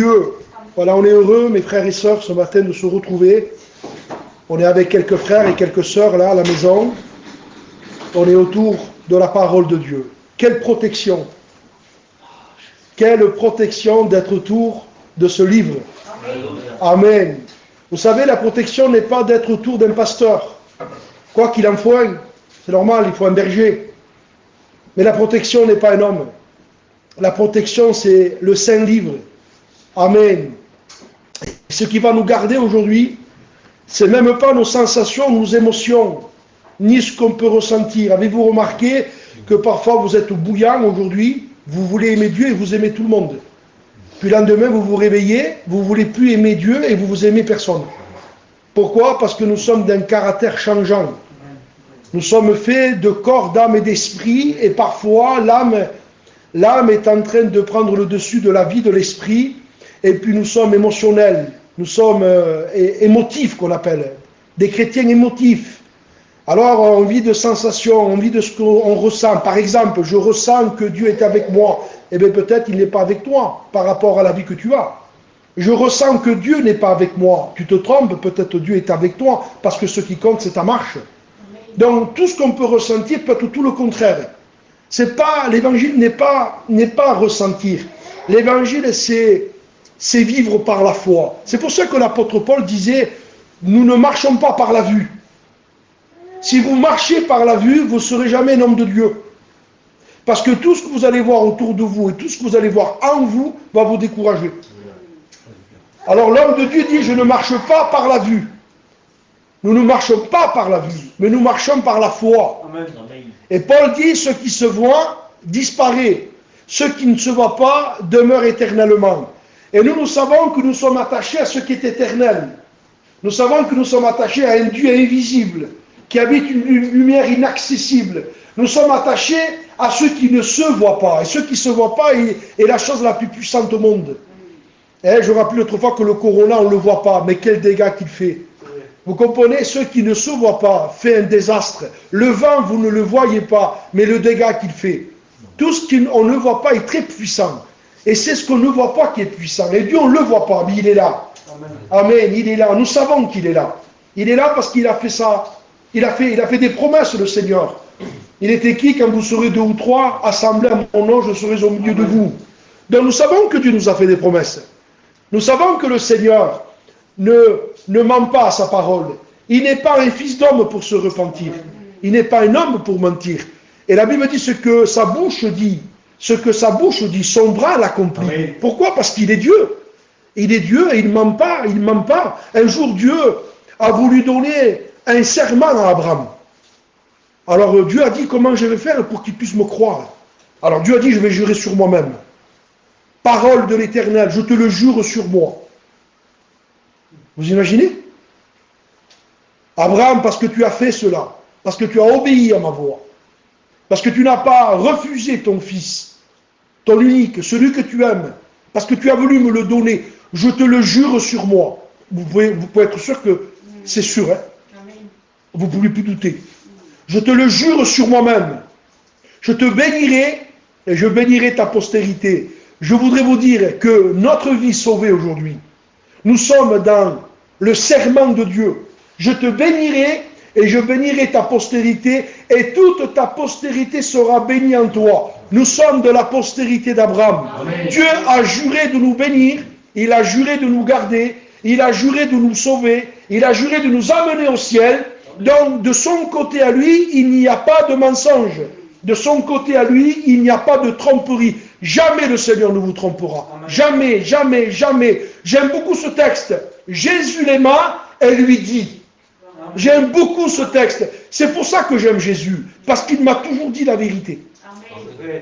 lieu. Voilà, on est heureux, mes frères et sœurs, ce matin de se retrouver. On est avec quelques frères et quelques sœurs là à la maison. On est autour de la parole de Dieu. Quelle protection! Quelle protection d'être autour de ce livre. Amen. Vous savez, la protection n'est pas d'être autour d'un pasteur. Quoi qu'il en faut un, c'est normal, il faut un berger. Mais la protection n'est pas un homme. La protection, c'est le Saint Livre. Amen. Ce qui va nous garder aujourd'hui, c'est même pas nos sensations, nos émotions, ni ce qu'on peut ressentir. Avez-vous remarqué que parfois vous êtes bouillant aujourd'hui, vous voulez aimer Dieu et vous aimez tout le monde. Puis le lendemain, vous vous réveillez, vous ne voulez plus aimer Dieu et vous aimez personne. Pourquoi? Parce que nous sommes d'un caractère changeant. Nous sommes faits de corps, d'âme et d'esprit, et parfois l'âme est en train de prendre le dessus de la vie, de l'esprit, et puis nous sommes émotionnels, nous sommes émotifs qu'on appelle, des chrétiens émotifs. Alors on vit de sensations, on vit de ce qu'on ressent. Par exemple, je ressens que Dieu est avec moi, et bien peut-être il n'est pas avec toi par rapport à la vie que tu as. Je ressens que Dieu n'est pas avec moi, tu te trompes, peut-être Dieu est avec toi, parce que ce qui compte c'est ta marche. Donc tout ce qu'on peut ressentir peut être tout le contraire. L'évangile n'est pas ressentir. L'évangile c'est vivre par la foi. C'est pour ça que l'apôtre Paul disait, nous ne marchons pas par la vue. Si vous marchez par la vue, vous ne serez jamais un homme de Dieu. Parce que tout ce que vous allez voir autour de vous et tout ce que vous allez voir en vous va vous décourager. Alors l'homme de Dieu dit, je ne marche pas par la vue. Nous ne marchons pas par la vue, mais nous marchons par la foi. Amen. Et Paul dit, ce qui se voit disparaît. Ce qui ne se voit pas demeure éternellement. Et nous savons que nous sommes attachés à ce qui est éternel. Nous savons que nous sommes attachés à un Dieu invisible, qui habite une lumière inaccessible. Nous sommes attachés à ce qui ne se voit pas. Et ce qui ne se voit pas est la chose la plus puissante au monde. Et je rappelle autrefois que le corona, on ne le voit pas, mais quel dégât qu'il fait. Vous comprenez, ce qui ne se voit pas fait un désastre. Le vent, vous ne le voyez pas, mais le dégât qu'il fait. Tout ce qu'on ne voit pas est très puissant. Et c'est ce qu'on ne voit pas qui est puissant. Et Dieu, on ne le voit pas, mais il est là. Amen, il est là. Nous savons qu'il est là. Il est là parce qu'il a fait ça. Il a fait des promesses, le Seigneur. Il est écrit, quand vous serez 2 ou 3 assemblés à mon nom, je serai au milieu de vous. Donc nous savons que Dieu nous a fait des promesses. Nous savons que le Seigneur ne ment pas à sa parole. Il n'est pas un fils d'homme pour se repentir. Il n'est pas un homme pour mentir. Et la Bible dit ce que sa bouche dit. Ce que sa bouche dit, son bras l'accomplit. Amen. Pourquoi? Parce qu'il est Dieu. Il est Dieu et il ne ment pas. Il ne ment pas. Un jour, Dieu a voulu donner un serment à Abraham. Alors Dieu a dit comment je vais faire pour qu'il puisse me croire. Alors Dieu a dit je vais jurer sur moi-même. Parole de l'Éternel, je te le jure sur moi. Vous imaginez? Abraham, parce que tu as fait cela, parce que tu as obéi à ma voix, parce que tu n'as pas refusé ton fils, ton unique, celui que tu aimes, parce que tu as voulu me le donner, je te le jure sur moi. Vous pouvez être sûr que c'est sûr, hein? Vous ne pouvez plus douter. Je te le jure sur moi-même. Je te bénirai et je bénirai ta postérité. Je voudrais vous dire que notre vie sauvée aujourd'hui, nous sommes dans le serment de Dieu. Je te bénirai et je bénirai ta postérité et toute ta postérité sera bénie en toi. Nous sommes de la postérité d'Abraham. Dieu a juré de nous bénir, il a juré de nous garder, il a juré de nous sauver, il a juré de nous amener au ciel. Donc de son côté à lui, il n'y a pas de mensonge. De son côté à lui, il n'y a pas de tromperie. Jamais le Seigneur ne vous trompera. Amen. Jamais, jamais, jamais. J'aime beaucoup ce texte. Jésus l'aima et lui dit. J'aime beaucoup ce texte. C'est pour ça que j'aime Jésus. Parce qu'il m'a toujours dit la vérité. Amen.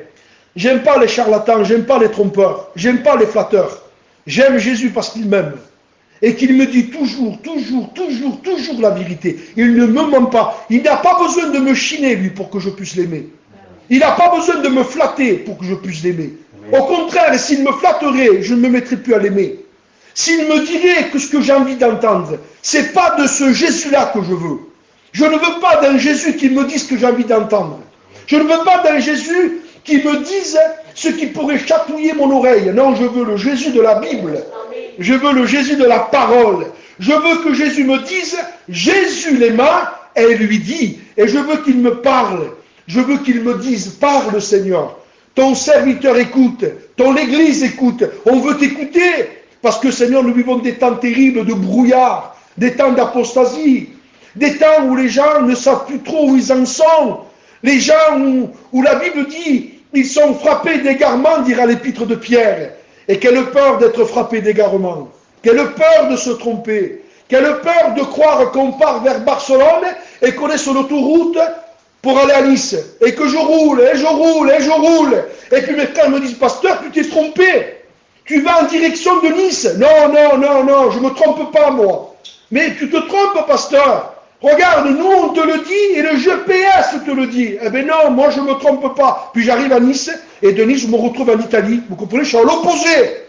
J'aime pas les charlatans, j'aime pas les trompeurs, j'aime pas les flatteurs. J'aime Jésus parce qu'il m'aime. Et qu'il me dit toujours la vérité. Il ne me ment pas. Il n'a pas besoin de me chiner, lui, pour que je puisse l'aimer. Il n'a pas besoin de me flatter pour que je puisse l'aimer. Au contraire, s'il me flatterait, je ne me mettrais plus à l'aimer. S'il me dirait que ce que j'ai envie d'entendre, c'est pas de ce Jésus-là que je veux. Je ne veux pas d'un Jésus qui me dise ce que j'ai envie d'entendre. Je ne veux pas d'un Jésus qui me dise ce qui pourrait chatouiller mon oreille. Non, je veux le Jésus de la Bible. Je veux le Jésus de la parole. Je veux que Jésus me dise, Jésus l'aima et lui dit. Et je veux qu'il me parle. Je veux qu'il me dise, parle Seigneur. Ton serviteur écoute. Ton Église écoute. On veut t'écouter. Parce que Seigneur, nous vivons des temps terribles de brouillard, des temps d'apostasie, des temps où les gens ne savent plus trop où ils en sont. Les gens où la Bible dit, ils sont frappés d'égarement, dira l'épître de Pierre. Et quelle peur d'être frappé d'égarement. Quelle peur de se tromper. Quelle peur de croire qu'on part vers Barcelone et qu'on est sur l'autoroute pour aller à Nice. Et que je roule, et je roule, et je roule. Et puis mes frères me disent, pasteur, tu t'es trompé. Tu vas en direction de Nice. Non, non, non, non, je ne me trompe pas, moi. Mais tu te trompes, pasteur. Regarde, nous, on te le dit, et le GPS te le dit. Eh bien non, moi, je ne me trompe pas. Puis j'arrive à Nice, et de Nice, je me retrouve en Italie. Vous comprenez, je suis à l'opposé.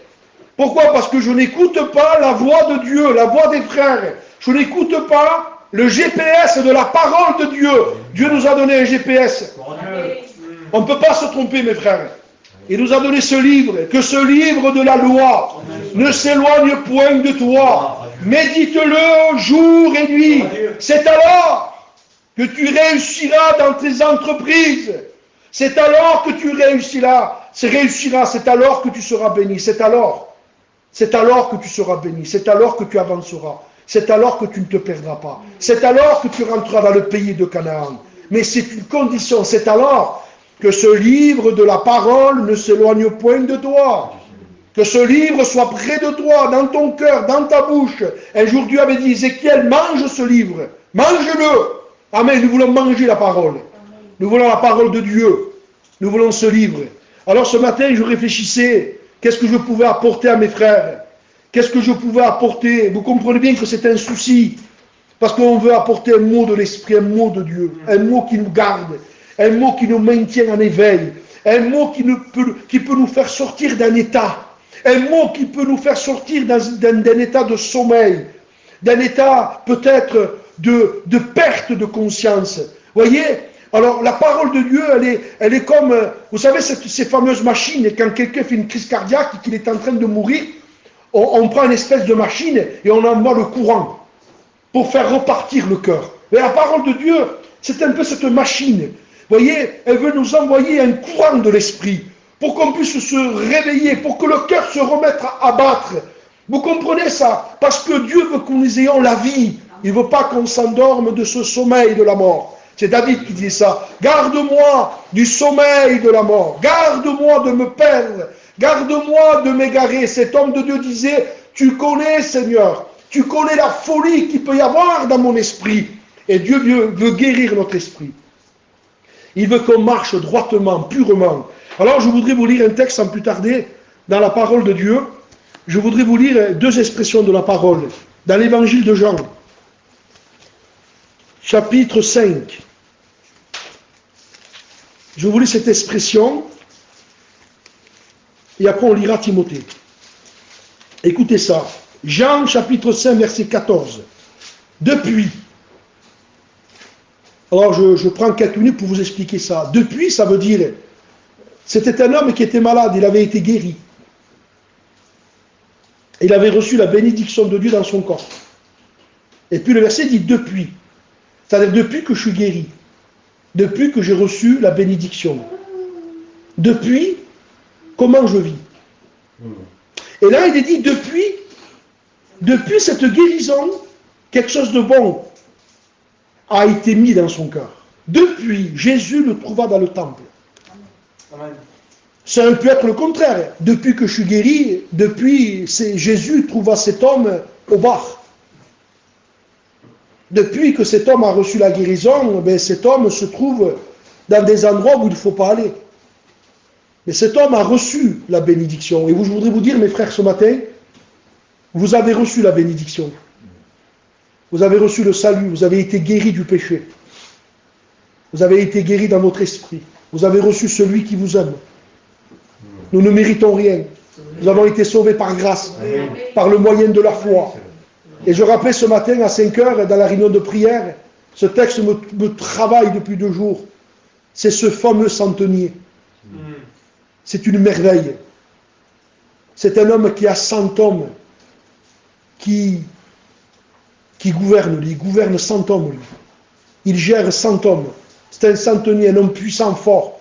Pourquoi? Parce que je n'écoute pas la voix de Dieu, la voix des frères. Je n'écoute pas le GPS de la parole de Dieu. Dieu nous a donné un GPS. On ne peut pas se tromper, mes frères. Il nous a donné ce livre, que ce livre de la loi ne s'éloigne point de toi. Médite-le jour et nuit. C'est alors que tu réussiras dans tes entreprises. C'est alors que tu réussiras. C'est alors que tu seras béni. C'est alors que tu seras béni. C'est alors que tu avanceras. C'est alors que tu ne te perdras pas. C'est alors que tu rentreras dans le pays de Canaan. Mais c'est une condition. C'est alors que ce livre de la parole ne s'éloigne point de toi. Que ce livre soit près de toi, dans ton cœur, dans ta bouche. Un jour Dieu avait dit, Ézéchiel, mange ce livre. Mange-le. Amen. Nous voulons manger la parole. Nous voulons la parole de Dieu. Nous voulons ce livre. Alors ce matin, je réfléchissais. Qu'est-ce que je pouvais apporter à mes frères? Qu'est-ce que je pouvais apporter? Vous comprenez bien que c'est un souci. Parce qu'on veut apporter un mot de l'Esprit, un mot de Dieu. Un mot qui nous garde. Un mot qui nous maintient en éveil. Un mot qui peut nous faire sortir d'un état. Un mot qui peut nous faire sortir d'un état de sommeil. D'un état peut-être de perte de conscience. Voyez? Alors la parole de Dieu, elle est comme, vous savez, ces fameuses machines, et quand quelqu'un fait une crise cardiaque et qu'il est en train de mourir, on prend une espèce de machine et on envoie le courant pour faire repartir le cœur. Mais la parole de Dieu, c'est un peu cette machine. Vous voyez, elle veut nous envoyer un courant de l'esprit pour qu'on puisse se réveiller, pour que le cœur se remette à battre. Vous comprenez ça? Parce que Dieu veut que nous ayons la vie. Il ne veut pas qu'on s'endorme de ce sommeil de la mort. C'est David qui dit ça. Garde-moi du sommeil de la mort. Garde-moi de me perdre. Garde-moi de m'égarer. Cet homme de Dieu disait, tu connais, Seigneur, tu connais la folie qu'il peut y avoir dans mon esprit. Et Dieu veut guérir notre esprit. Il veut qu'on marche droitement, purement. Alors je voudrais vous lire un texte sans plus tarder, dans la parole de Dieu. Je voudrais vous lire deux expressions de la parole, dans l'évangile de Jean, chapitre 5. Je vous lis cette expression, et après on lira Timothée. Écoutez ça. Jean, chapitre 5, verset 14. Depuis. Alors je prends quelques minutes pour vous expliquer ça. Depuis, ça veut dire, c'était un homme qui était malade, il avait été guéri. Il avait reçu la bénédiction de Dieu dans son corps. Et puis le verset dit depuis. C'est-à-dire depuis que je suis guéri. Depuis que j'ai reçu la bénédiction. Depuis, comment je vis. Et là, il est dit depuis cette guérison, quelque chose de bon a été mis dans son cœur. Depuis, Jésus le trouva dans le temple. Amen. Ça peut être le contraire. Depuis que je suis guéri, Jésus trouva cet homme au bar. Depuis que cet homme a reçu la guérison, cet homme se trouve dans des endroits où il ne faut pas aller. Mais cet homme a reçu la bénédiction. Et je voudrais vous dire, mes frères, ce matin, vous avez reçu la bénédiction. Vous avez reçu le salut. Vous avez été guéri du péché. Vous avez été guéri dans votre esprit. Vous avez reçu celui qui vous aime. Nous ne méritons rien. Nous avons été sauvés par grâce, par le moyen de la foi. Et je rappelais ce matin à 5 heures, dans la réunion de prière, ce texte me travaille depuis 2 jours. C'est ce fameux centenier. C'est une merveille. C'est un homme qui a 100 hommes qui gouverne, il gouverne 100 hommes, lui. Il gère 100 hommes. C'est un centenier, un homme puissant, fort.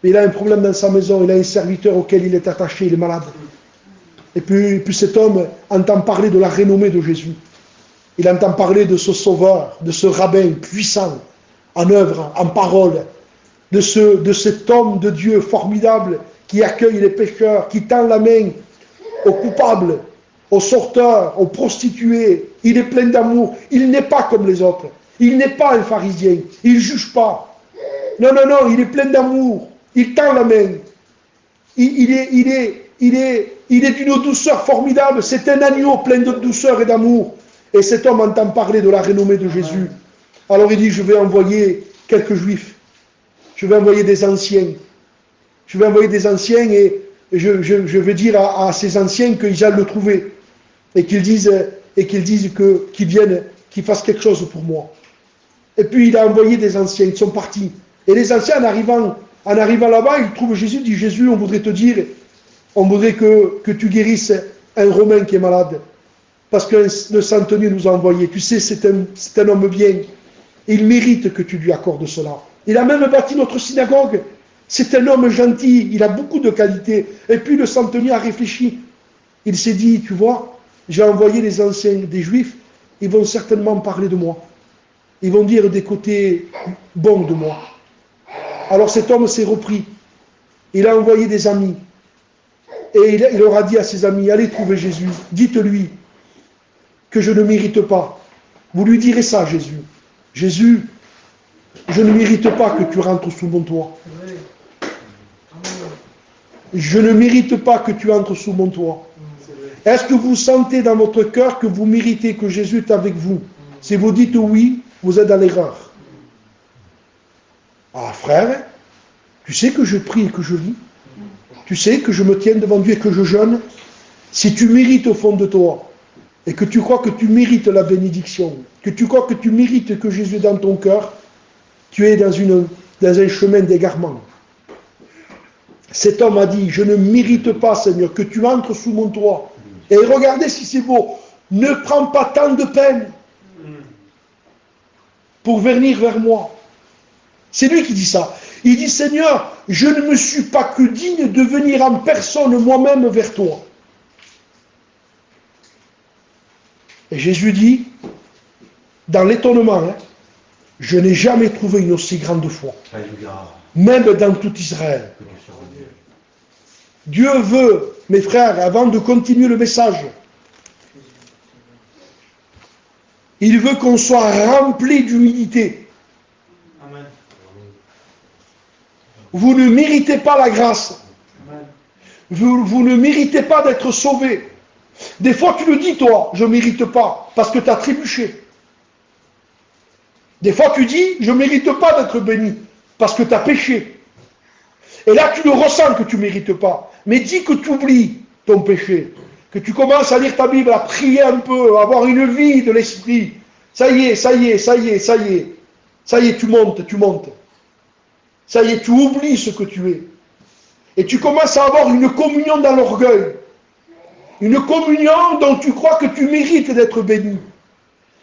Mais il a un problème dans sa maison, il a un serviteur auquel il est attaché, il est malade. Et puis cet homme entend parler de la renommée de Jésus. Il entend parler de ce sauveur, de ce rabbin puissant, en œuvre, en parole, de cet homme de Dieu formidable qui accueille les pécheurs, qui tend la main aux coupables, aux sorteurs, aux prostituées. Il est plein d'amour. Il n'est pas comme les autres. Il n'est pas un pharisien. Il ne juge pas. Non, il est plein d'amour. Il tend la main. Il est d'une douceur formidable. C'est un agneau plein de douceur et d'amour. Et cet homme entend parler de la renommée de Jésus. Alors il dit, je vais envoyer quelques juifs. Je vais envoyer des anciens. Je vais envoyer des anciens et je vais dire à ces anciens qu'ils aillent le trouver. Et qu'ils disent qu'ils viennent, qu'ils fassent quelque chose pour moi. Et puis il a envoyé des anciens, ils sont partis. Et les anciens, en arrivant là-bas, ils trouvent Jésus, disent, Jésus, on voudrait te dire, on voudrait que tu guérisses un Romain qui est malade. Parce que le centenier nous a envoyé. Tu sais, c'est un homme bien. Il mérite que tu lui accordes cela. Il a même bâti notre synagogue. C'est un homme gentil. Il a beaucoup de qualités. Et puis le centenier a réfléchi. Il s'est dit, tu vois, j'ai envoyé les anciens des Juifs. Ils vont certainement parler de moi. Ils vont dire des côtés bons de moi. Alors cet homme s'est repris. Il a envoyé des amis. Et il leur a dit à ses amis, allez trouver Jésus. Dites-lui que je ne mérite pas. Vous lui direz ça, Jésus. Jésus, je ne mérite pas que tu rentres sous mon toit. Je ne mérite pas que tu entres sous mon toit. Est-ce que vous sentez dans votre cœur que vous méritez que Jésus est avec vous? Si vous dites oui, vous êtes dans l'erreur. Ah frère, tu sais que je prie et que je lis. Tu sais que je me tiens devant Dieu et que je jeûne. Si tu mérites au fond de toi, et que tu crois que tu mérites la bénédiction, que tu crois que tu mérites que Jésus est dans ton cœur, tu es dans un chemin d'égarement. Cet homme a dit, je ne mérite pas, Seigneur, que tu entres sous mon toit. Et regardez si c'est beau, ne prends pas tant de peine pour venir vers moi. C'est lui qui dit ça. Il dit, Seigneur, je ne me suis pas que digne de venir en personne moi-même vers toi. Et Jésus dit, dans l'étonnement, je n'ai jamais trouvé une aussi grande foi. Même dans tout Israël. Dieu veut, mes frères, avant de continuer le message, il veut qu'on soit rempli d'humilité. Vous ne méritez pas la grâce. Vous ne méritez pas d'être sauvé. Des fois, tu le dis, toi, je ne mérite pas, parce que tu as trébuché. Des fois, tu dis, je ne mérite pas d'être béni, parce que tu as péché. Et là, tu le ressens que tu ne mérites pas. Mais dis que tu oublies ton péché, que tu commences à lire ta Bible, à prier un peu, à avoir une vie de l'esprit. Ça y est. Ça y est, tu montes. Ça y est, tu oublies ce que tu es. Et tu commences à avoir une communion dans l'orgueil. Une communion dont tu crois que tu mérites d'être béni.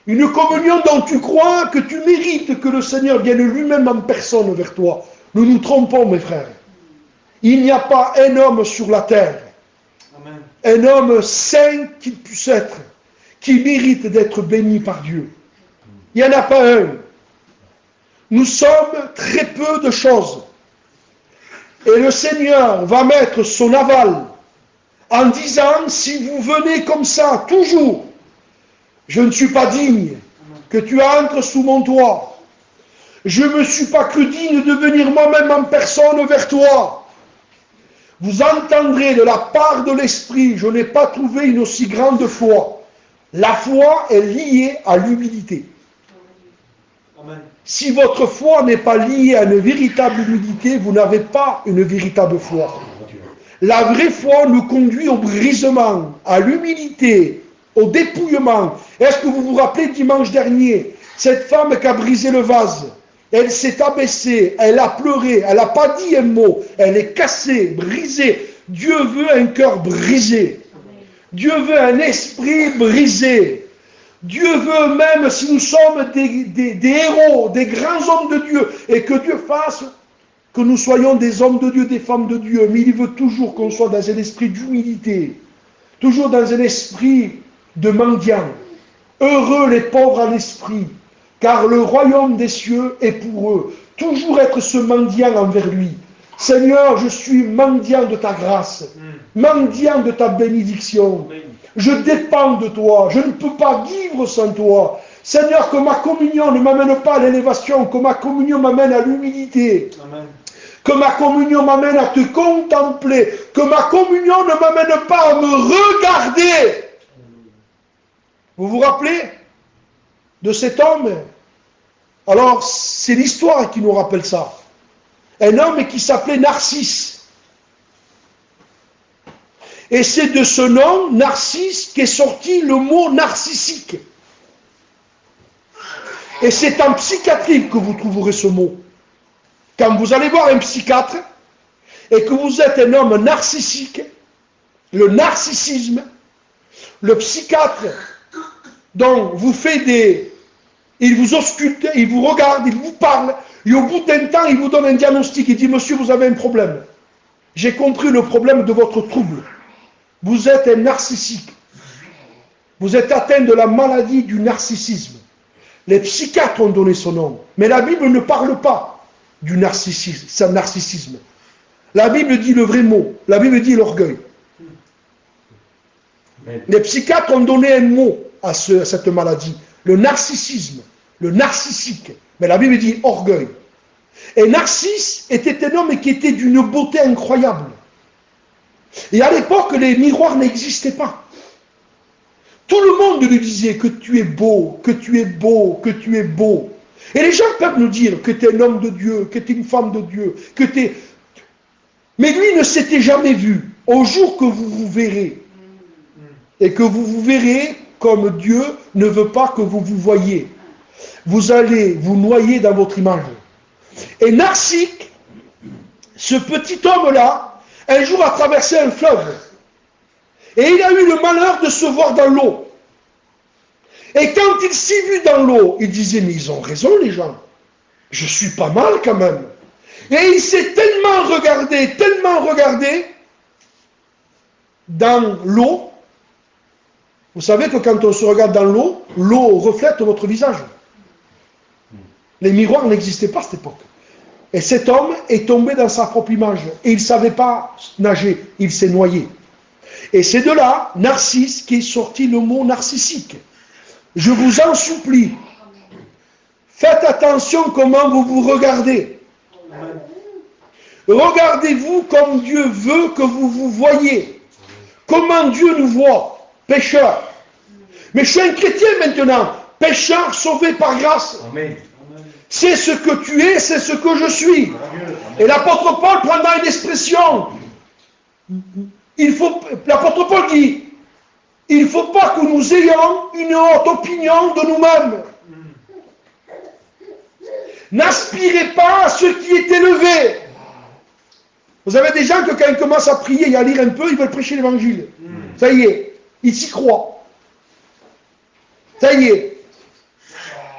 Une communion dont tu crois que tu mérites que le Seigneur vienne lui-même en personne vers toi. Nous nous trompons, mes frères. Il n'y a pas un homme sur la terre, Amen, un homme saint qu'il puisse être, qui mérite d'être béni par Dieu. Il n'y en a pas un. Nous sommes très peu de choses. Et le Seigneur va mettre son aval en disant, si vous venez comme ça, toujours, je ne suis pas digne que tu entres sous mon toit. Je ne me suis pas que digne de venir moi-même en personne vers toi. Vous entendrez de la part de l'Esprit, je n'ai pas trouvé une aussi grande foi. La foi est liée à l'humilité. Amen. Si votre foi n'est pas liée à une véritable humilité, vous n'avez pas une véritable foi. La vraie foi nous conduit au brisement, à l'humilité, au dépouillement. Est-ce que vous vous rappelez dimanche dernier, cette femme qui a brisé le vase? Elle s'est abaissée, elle a pleuré, elle n'a pas dit un mot, elle est cassée, brisée. Dieu veut un cœur brisé. Dieu veut un esprit brisé. Dieu veut, même si nous sommes des héros, des grands hommes de Dieu, et que Dieu fasse que nous soyons des hommes de Dieu, des femmes de Dieu, mais il veut toujours qu'on soit dans un esprit d'humilité, toujours dans un esprit de mendiant. Heureux les pauvres en esprit, car le royaume des cieux est pour eux. Toujours être ce mendiant envers lui. Seigneur, je suis mendiant de ta grâce, mendiant de ta bénédiction. Je dépends de toi, je ne peux pas vivre sans toi. Seigneur, que ma communion ne m'amène pas à l'élévation, que ma communion m'amène à l'humilité. Que ma communion m'amène à te contempler, que ma communion ne m'amène pas à me regarder. Vous vous rappelez de cet homme? Alors, c'est l'histoire qui nous rappelle ça. Un homme qui s'appelait Narcisse. Et c'est de ce nom, Narcisse, qu'est sorti le mot narcissique. Et c'est en psychiatrie que vous trouverez ce mot. Quand vous allez voir un psychiatre et que vous êtes un homme narcissique, le narcissisme, le psychiatre, donc vous fait des... Il vous ausculte, il vous regarde, il vous parle, et au bout d'un temps, il vous donne un diagnostic, il dit, monsieur, vous avez un problème. J'ai compris le problème de votre trouble. Vous êtes un narcissique. Vous êtes atteint de la maladie du narcissisme. Les psychiatres ont donné son nom, mais la Bible ne parle pas du narcissisme. La Bible dit le vrai mot, la Bible dit l'orgueil. Les psychiatres ont donné un mot à cette maladie, le narcissisme, le narcissique. Mais la Bible dit orgueil. Et Narcisse était un homme qui était d'une beauté incroyable. Et à l'époque, les miroirs n'existaient pas. Tout le monde lui disait que tu es beau, que tu es beau, que tu es beau. Et les gens peuvent nous dire que tu es un homme de Dieu, que tu es une femme de Dieu, que tu es... Mais lui ne s'était jamais vu. Au jour que vous vous verrez, et que vous vous verrez comme Dieu ne veut pas que vous vous voyiez, vous allez vous noyer dans votre image. Et Narcique, ce petit homme-là, un jour a traversé un fleuve. Et il a eu le malheur de se voir dans l'eau. Et quand il s'est vu dans l'eau, il disait, mais ils ont raison les gens. Je suis pas mal quand même. Et il s'est tellement regardé dans l'eau. Vous savez que quand on se regarde dans l'eau, l'eau reflète votre visage. Les miroirs n'existaient pas à cette époque. Et cet homme est tombé dans sa propre image. Et il ne savait pas nager, il s'est noyé. Et c'est de là, Narcisse, qui est sorti le mot narcissique. Je vous en supplie, faites attention comment vous vous regardez. Regardez-vous comme Dieu veut que vous vous voyez. Comment Dieu nous voit, pécheurs. Mais je suis un chrétien maintenant, pécheur sauvé par grâce. Amen. C'est ce que tu es, c'est ce que je suis. Et l'apôtre Paul prendra une expression. L'apôtre Paul dit, il ne faut pas que nous ayons une haute opinion de nous-mêmes. N'aspirez pas à ce qui est élevé. Vous avez des gens que quand ils commencent à prier et à lire un peu, ils veulent prêcher l'évangile. Ça y est, ils s'y croient. Ça y est.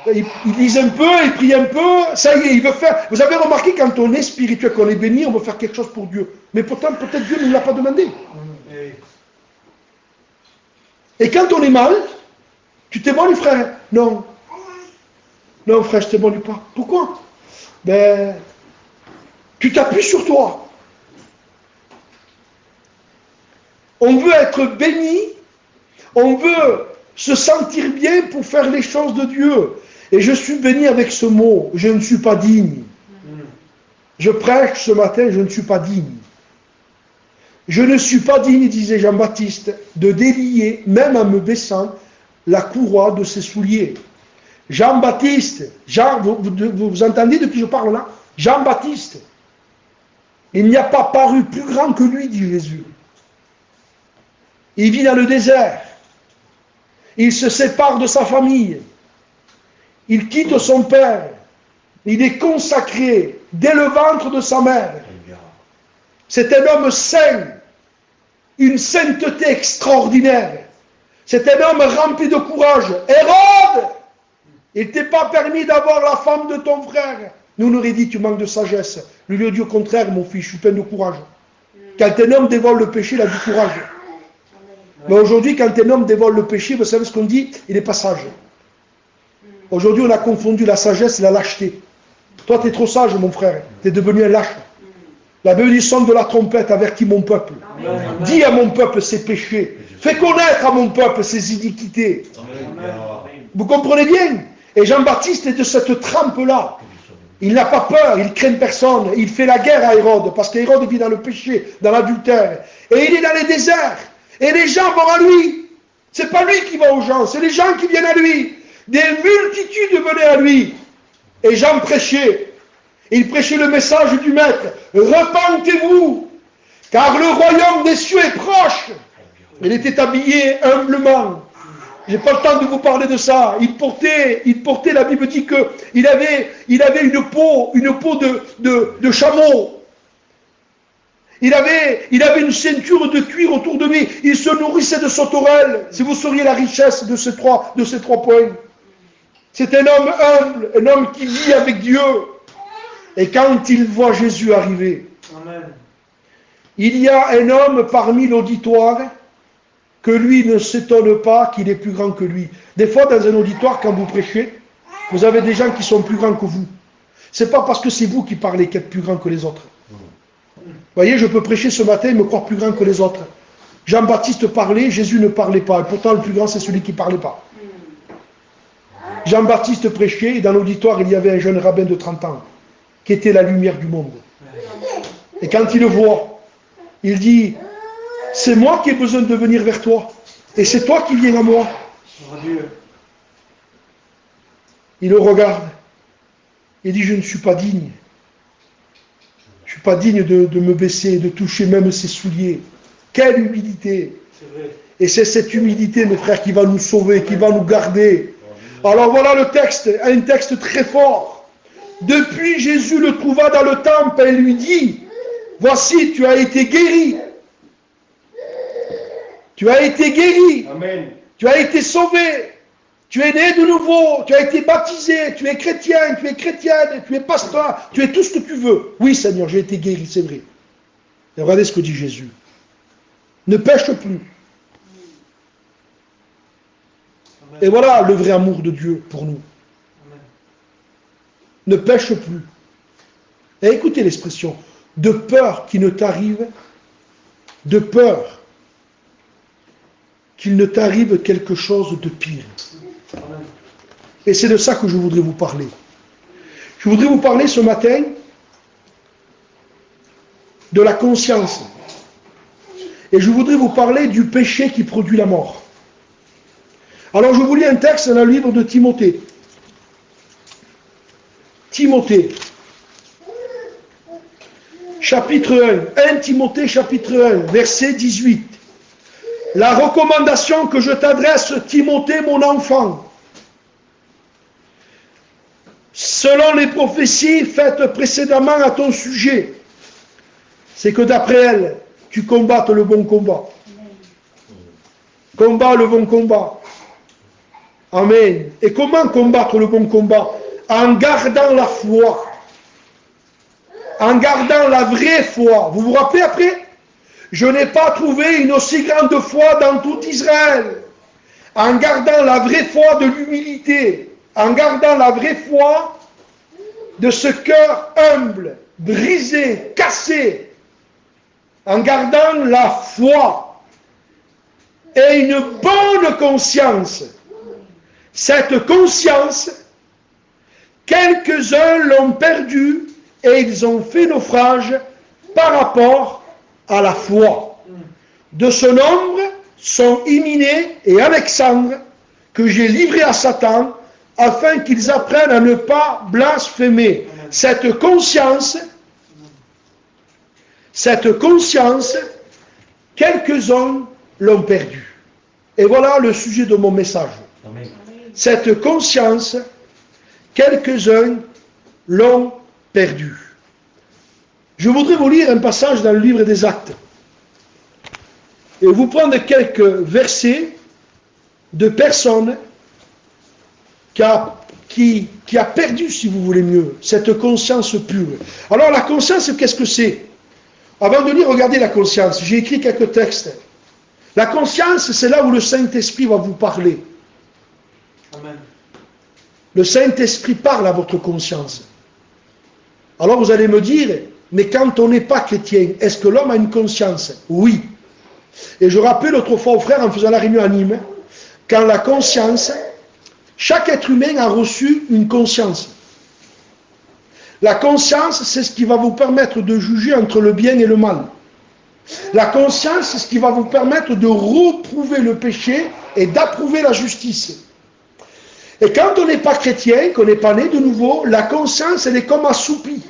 Ils lisent un peu, ils prient un peu, ça y est, ils veulent faire... Vous avez remarqué, quand on est spirituel, qu'on est béni, on veut faire quelque chose pour Dieu. Mais pourtant, peut-être Dieu ne nous l'a pas demandé. Et quand on est mal, tu t'émoignes, frère? Non. Non, frère, je ne t'émoigne pas. Pourquoi? Ben, tu t'appuies sur toi. On veut être béni, on veut se sentir bien pour faire les choses de Dieu. Et je suis béni avec ce mot, je ne suis pas digne. Je prêche ce matin, je ne suis pas digne. Je ne suis pas digne, disait Jean-Baptiste, de délier, même en me baissant, la courroie de ses souliers. Jean-Baptiste, vous entendez de qui je parle là? Jean-Baptiste. Il n'y a pas paru plus grand que lui, dit Jésus. Il vit dans le désert. Il se sépare de sa famille. Il quitte son père. Il est consacré dès le ventre de sa mère. C'est un homme saint, une sainteté extraordinaire. C'est un homme rempli de courage. Hérode, il ne t'est pas permis d'avoir la femme de ton frère. Nous, on aurait dit, tu manques de sagesse. Lui, il a dit au contraire, mon fils, je suis plein de courage. Quand un homme dévole le péché, il a du courage. Mais aujourd'hui, quand un homme dévole le péché, vous savez ce qu'on dit? Il n'est pas sage. Aujourd'hui, on a confondu la sagesse et la lâcheté. Toi, tu es trop sage, mon frère. Tu es devenu un lâche. La Bible dit, sonne de la trompette, avertis mon peuple. Dis à mon peuple ses péchés. Fais connaître à mon peuple ses iniquités. Vous comprenez bien? Et Jean-Baptiste est de cette trempe-là. Il n'a pas peur, il craint personne. Il fait la guerre à Hérode, parce qu'Hérode vit dans le péché, dans l'adultère. Et il est dans les déserts. Et les gens vont à lui. C'est pas lui qui va aux gens, c'est les gens qui viennent à lui. Des multitudes venaient à lui. Et Jean prêchait. Il prêchait le message du Maître. Repentez-vous, car le royaume des cieux est proche. Il était habillé humblement. Je n'ai pas le temps de vous parler de ça. Il portait, la Bible dit qu'il avait une peau de chameau. Il avait une ceinture de cuir autour de lui. Il se nourrissait de sauterelles. Si vous sauriez la richesse de ces trois points. C'est un homme humble, un homme qui vit avec Dieu. Et quand il voit Jésus arriver, amen, il y a un homme parmi l'auditoire que lui ne s'étonne pas qu'il est plus grand que lui. Des fois, dans un auditoire, quand vous prêchez, vous avez des gens qui sont plus grands que vous. C'est pas parce que c'est vous qui parlez qui êtes plus grand que les autres. Vous voyez, je peux prêcher ce matin et me croire plus grand que les autres. Jean-Baptiste parlait, Jésus ne parlait pas. Et pourtant, le plus grand, c'est celui qui ne parlait pas. Jean-Baptiste prêchait, et dans l'auditoire, il y avait un jeune rabbin de 30 ans, qui était la lumière du monde. Et quand il le voit, il dit, c'est moi qui ai besoin de venir vers toi, et c'est toi qui viens à moi. Il le regarde, il dit, je ne suis pas digne. Je ne suis pas digne de me baisser, de toucher même ses souliers. Quelle humilité! Et c'est cette humilité, mes frères, qui va nous sauver, qui va nous garder. Alors voilà le texte, un texte très fort. Depuis, Jésus le trouva dans le temple et lui dit, voici, tu as été guéri. Tu as été guéri. Amen. Tu as été sauvé. Tu es né de nouveau. Tu as été baptisé. Tu es chrétien, tu es chrétienne, tu es pasteur, tu es tout ce que tu veux. Oui, Seigneur, j'ai été guéri, c'est vrai. Et regardez ce que dit Jésus. Ne pêche plus. Et voilà le vrai amour de Dieu pour nous. Ne pêche plus. Et écoutez l'expression, de peur qu'il ne t'arrive, de peur qu'il ne t'arrive quelque chose de pire. Et c'est de ça que je voudrais vous parler. Je voudrais vous parler ce matin de la conscience. Et je voudrais vous parler du péché qui produit la mort. Alors je vous lis un texte dans le livre de Timothée. Timothée, chapitre 1, 1 Timothée chapitre 1, verset 18. La recommandation que je t'adresse, Timothée, mon enfant, selon les prophéties faites précédemment à ton sujet, c'est que d'après elles, tu combattes le bon combat. Combat le bon combat. Amen. Et comment combattre le bon combat? En gardant la foi. En gardant la vraie foi. Vous vous rappelez après? Je n'ai pas trouvé une aussi grande foi dans tout Israël. En gardant la vraie foi de l'humilité. En gardant la vraie foi de ce cœur humble, brisé, cassé. En gardant la foi et une bonne conscience. Cette conscience, quelques-uns l'ont perdue et ils ont fait naufrage par rapport à la foi. De ce nombre sont Hyménée et Alexandre que j'ai livrés à Satan afin qu'ils apprennent à ne pas blasphémer. Cette conscience, quelques-uns l'ont perdue. Et voilà le sujet de mon message. Amen. Cette conscience, quelques-uns l'ont perdu. Je voudrais vous lire un passage dans le livre des Actes et vous prendre quelques versets de personnes qui a perdu, si vous voulez mieux, cette conscience pure. Alors la conscience, qu'est-ce que c'est? Avant de lire, regardez la conscience. J'ai écrit quelques textes. La conscience, c'est là où le Saint-Esprit va vous parler. Amen. Le Saint-Esprit parle à votre conscience. Alors vous allez me dire, mais quand on n'est pas chrétien, est-ce que l'homme a une conscience? Oui. Et je rappelle autrefois aux frères, en faisant la réunion à Nîmes, quand la conscience, chaque être humain a reçu une conscience. La conscience, c'est ce qui va vous permettre de juger entre le bien et le mal. La conscience, c'est ce qui va vous permettre de reprouver le péché et d'approuver la justice. Et quand on n'est pas chrétien, qu'on n'est pas né de nouveau, la conscience, elle est comme assoupie.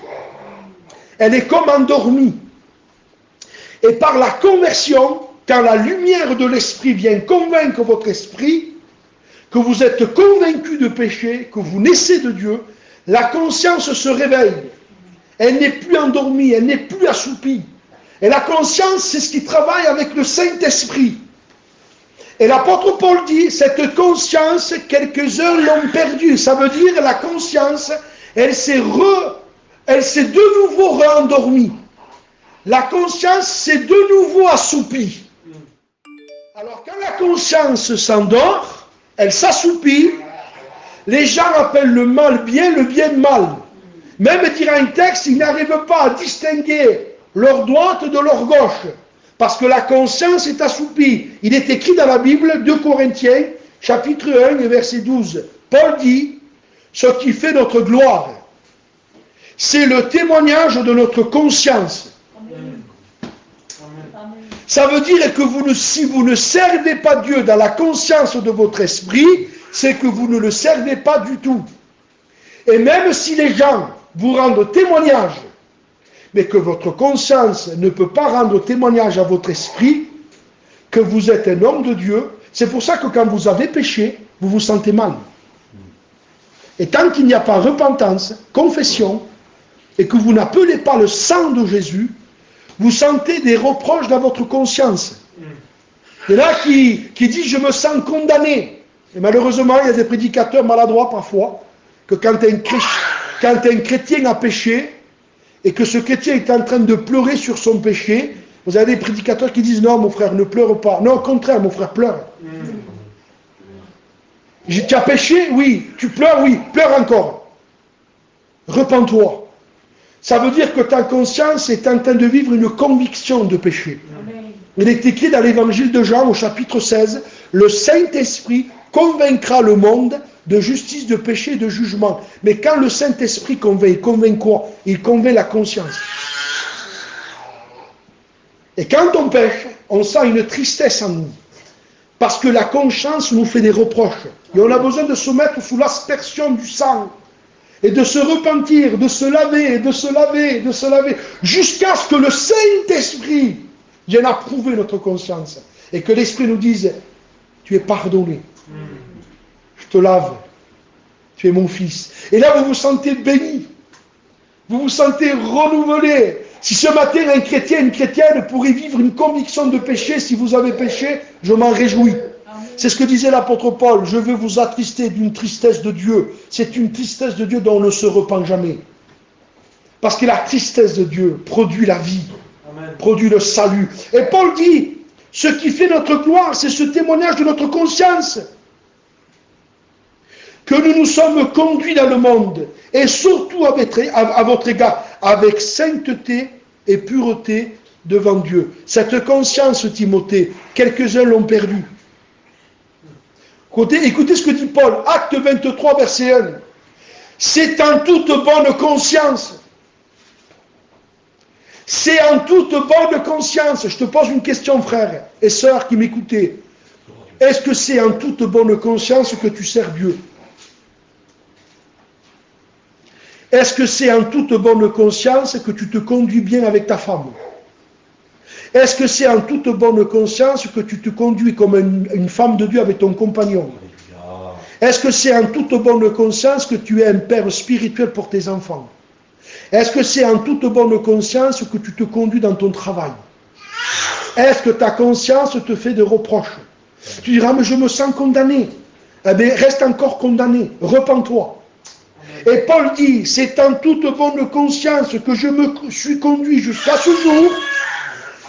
Elle est comme endormie. Et par la conversion, quand la lumière de l'esprit vient convaincre votre esprit, que vous êtes convaincu de péché, que vous naissez de Dieu, la conscience se réveille. Elle n'est plus endormie, elle n'est plus assoupie. Et la conscience, c'est ce qui travaille avec le Saint-Esprit. Et l'apôtre Paul dit, cette conscience, quelques-uns l'ont perdue. Ça veut dire, la conscience, elle s'est de nouveau réendormie. La conscience s'est de nouveau assoupie. Alors quand la conscience s'endort, elle s'assoupit, les gens appellent le mal bien, le bien mal. Même dire un texte, ils n'arrivent pas à distinguer leur droite de leur gauche, parce que la conscience est assoupie. Il est écrit dans la Bible, 2 Corinthiens, chapitre 1, verset 12. Paul dit, ce qui fait notre gloire, c'est le témoignage de notre conscience. Amen. Ça veut dire que si vous ne servez pas Dieu dans la conscience de votre esprit, c'est que vous ne le servez pas du tout. Et même si les gens vous rendent témoignage, mais que votre conscience ne peut pas rendre témoignage à votre esprit, que vous êtes un homme de Dieu, c'est pour ça que quand vous avez péché, vous vous sentez mal. Et tant qu'il n'y a pas repentance, confession, et que vous n'appelez pas le sang de Jésus, vous sentez des reproches dans votre conscience. Il y en a qui disent « je me sens condamné ». Et malheureusement, il y a des prédicateurs maladroits parfois, que quand un chrétien a péché, et que ce chrétien est en train de pleurer sur son péché, vous avez des prédicateurs qui disent « non, mon frère, ne pleure pas ». Non, au contraire, mon frère, pleure. Tu as péché? Oui. Tu pleures? Oui. Pleure encore. Repens-toi. Ça veut dire que ta conscience est en train de vivre une conviction de péché. Amen. Il est écrit dans l'évangile de Jean au chapitre 16, le Saint-Esprit convaincra le monde de justice, de péché et de jugement. Mais quand le Saint-Esprit convainc, il convainc quoi? Il convainc la conscience. Et quand on pêche, on sent une tristesse en nous. Parce que la conscience nous fait des reproches. Et on a besoin de se mettre sous l'aspersion du sang. Et de se repentir, de se laver, de se laver, de se laver. Jusqu'à ce que le Saint-Esprit vienne approuver notre conscience. Et que l'Esprit nous dise, tu es pardonné. Je te lave. Tu es mon fils. Et là, vous vous sentez béni. Vous vous sentez renouvelé. Si ce matin, un chrétien, une chrétienne pourrait vivre une conviction de péché, si vous avez péché, je m'en réjouis. C'est ce que disait l'apôtre Paul. Je veux vous attrister d'une tristesse de Dieu. C'est une tristesse de Dieu dont on ne se repent jamais. Parce que la tristesse de Dieu produit la vie. Amen. Produit le salut. Et Paul dit, ce qui fait notre gloire, c'est ce témoignage de notre conscience. Que nous nous sommes conduits dans le monde, et surtout à votre égard, avec sainteté et pureté devant Dieu. Cette conscience, Timothée, quelques-uns l'ont perdue. Écoutez ce que dit Paul, acte 23, verset 1. C'est en toute bonne conscience. C'est en toute bonne conscience. Je te pose une question, frère et sœur qui m'écoutez. Est-ce que c'est en toute bonne conscience que tu sers Dieu? Est-ce que c'est en toute bonne conscience que tu te conduis bien avec ta femme? Est-ce que c'est en toute bonne conscience que tu te conduis comme une femme de Dieu avec ton compagnon? Est-ce que c'est en toute bonne conscience que tu es un père spirituel pour tes enfants? Est-ce que c'est en toute bonne conscience que tu te conduis dans ton travail? Est-ce que ta conscience te fait des reproches? Tu diras, mais je me sens condamné. Eh bien, reste encore condamné. Repens-toi. Et Paul dit, c'est en toute bonne conscience que je me suis conduit jusqu'à ce jour.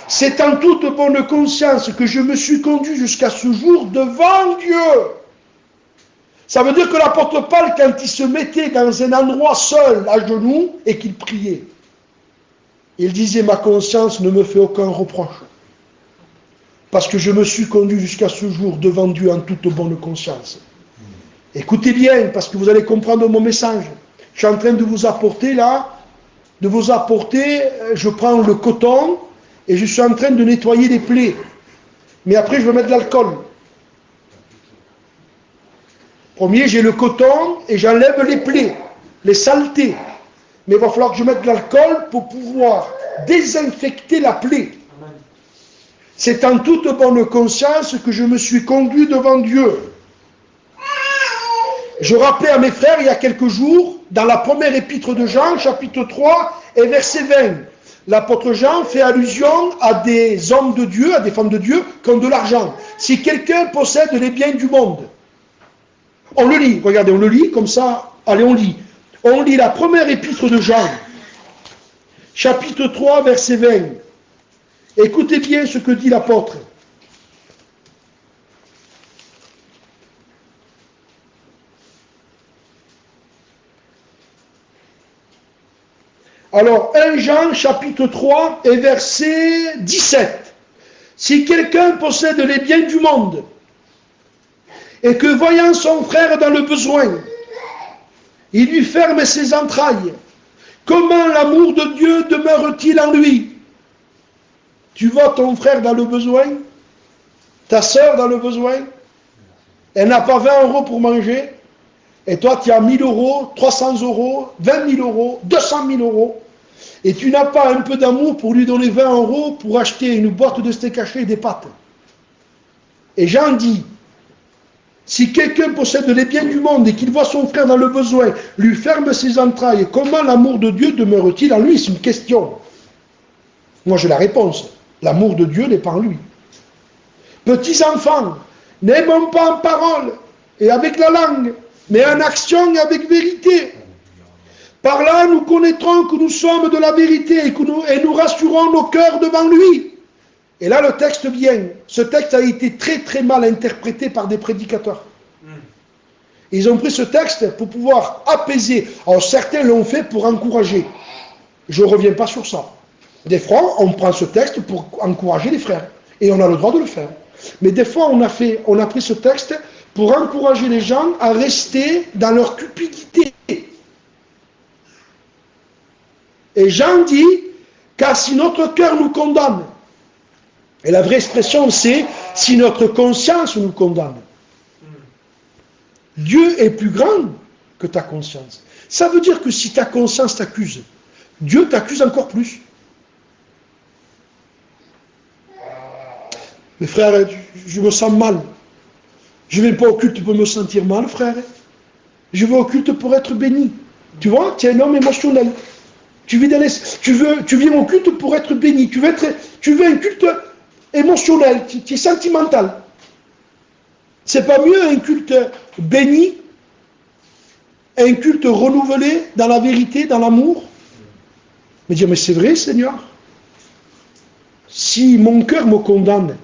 C'est en toute bonne conscience que je me suis conduit jusqu'à ce jour devant Dieu. Ça veut dire que l'apôtre Paul, quand il se mettait dans un endroit seul, à genoux, et qu'il priait, il disait, ma conscience ne me fait aucun reproche. Parce que je me suis conduit jusqu'à ce jour devant Dieu en toute bonne conscience. Écoutez bien, parce que vous allez comprendre mon message. Je suis en train de vous apporter là, je prends le coton, et je suis en train de nettoyer les plaies. Mais après, je vais mettre de l'alcool. Premier, j'ai le coton et j'enlève les plaies, les saletés. Mais il va falloir que je mette de l'alcool pour pouvoir désinfecter la plaie. C'est en toute bonne conscience que je me suis conduit devant Dieu. Je rappelais à mes frères il y a quelques jours, dans la première épître de Jean, chapitre 3 et verset 20, l'apôtre Jean fait allusion à des hommes de Dieu, à des femmes de Dieu, qui ont de l'argent. Si quelqu'un possède les biens du monde, on le lit, regardez, on le lit comme ça, allez on lit. On lit la première épître de Jean, chapitre 3, verset 20. Écoutez bien ce que dit l'apôtre. Alors, 1 Jean, chapitre 3 et verset 17. Si quelqu'un possède les biens du monde, et que voyant son frère dans le besoin, il lui ferme ses entrailles, comment l'amour de Dieu demeure-t-il en lui? Tu vois ton frère dans le besoin, ta sœur dans le besoin, elle n'a pas 20 € pour manger, et toi tu as 1000 €, 300 €, 20 000 €, 200 000 €, et tu n'as pas un peu d'amour pour lui donner 20 € pour acheter une boîte de steak haché et des pâtes. Et Jean dit, si quelqu'un possède les biens du monde et qu'il voit son frère dans le besoin, lui ferme ses entrailles, comment l'amour de Dieu demeure-t-il en lui? C'est une question. Moi j'ai la réponse. L'amour de Dieu n'est pas en lui. Petits enfants, n'aimons pas en parole et avec la langue, mais en action et avec vérité. Par là, nous connaîtrons que nous sommes de la vérité et nous rassurons nos cœurs devant lui. Et là, le texte vient. Ce texte a été très très mal interprété par des prédicateurs. Ils ont pris ce texte pour pouvoir apaiser. Alors certains l'ont fait pour encourager. Je ne reviens pas sur ça. Des fois, on prend ce texte pour encourager les frères. Et on a le droit de le faire. Mais des fois, on a pris ce texte pour encourager les gens à rester dans leur cupidité. Et Jean dit, car si notre cœur nous condamne, et la vraie expression c'est, si notre conscience nous condamne, Dieu est plus grand que ta conscience. Ça veut dire que si ta conscience t'accuse, Dieu t'accuse encore plus. Mais frère, je me sens mal. Je ne vais pas au culte pour me sentir mal, frère. Je vais au culte pour être béni. Tu vois, tu es un homme émotionnel. Tu viens au culte pour être béni. Tu veux un culte émotionnel, tu es sentimental. C'est pas mieux un culte béni, un culte renouvelé dans la vérité, dans l'amour? Me dire, mais c'est vrai, Seigneur. Si mon cœur me condamne,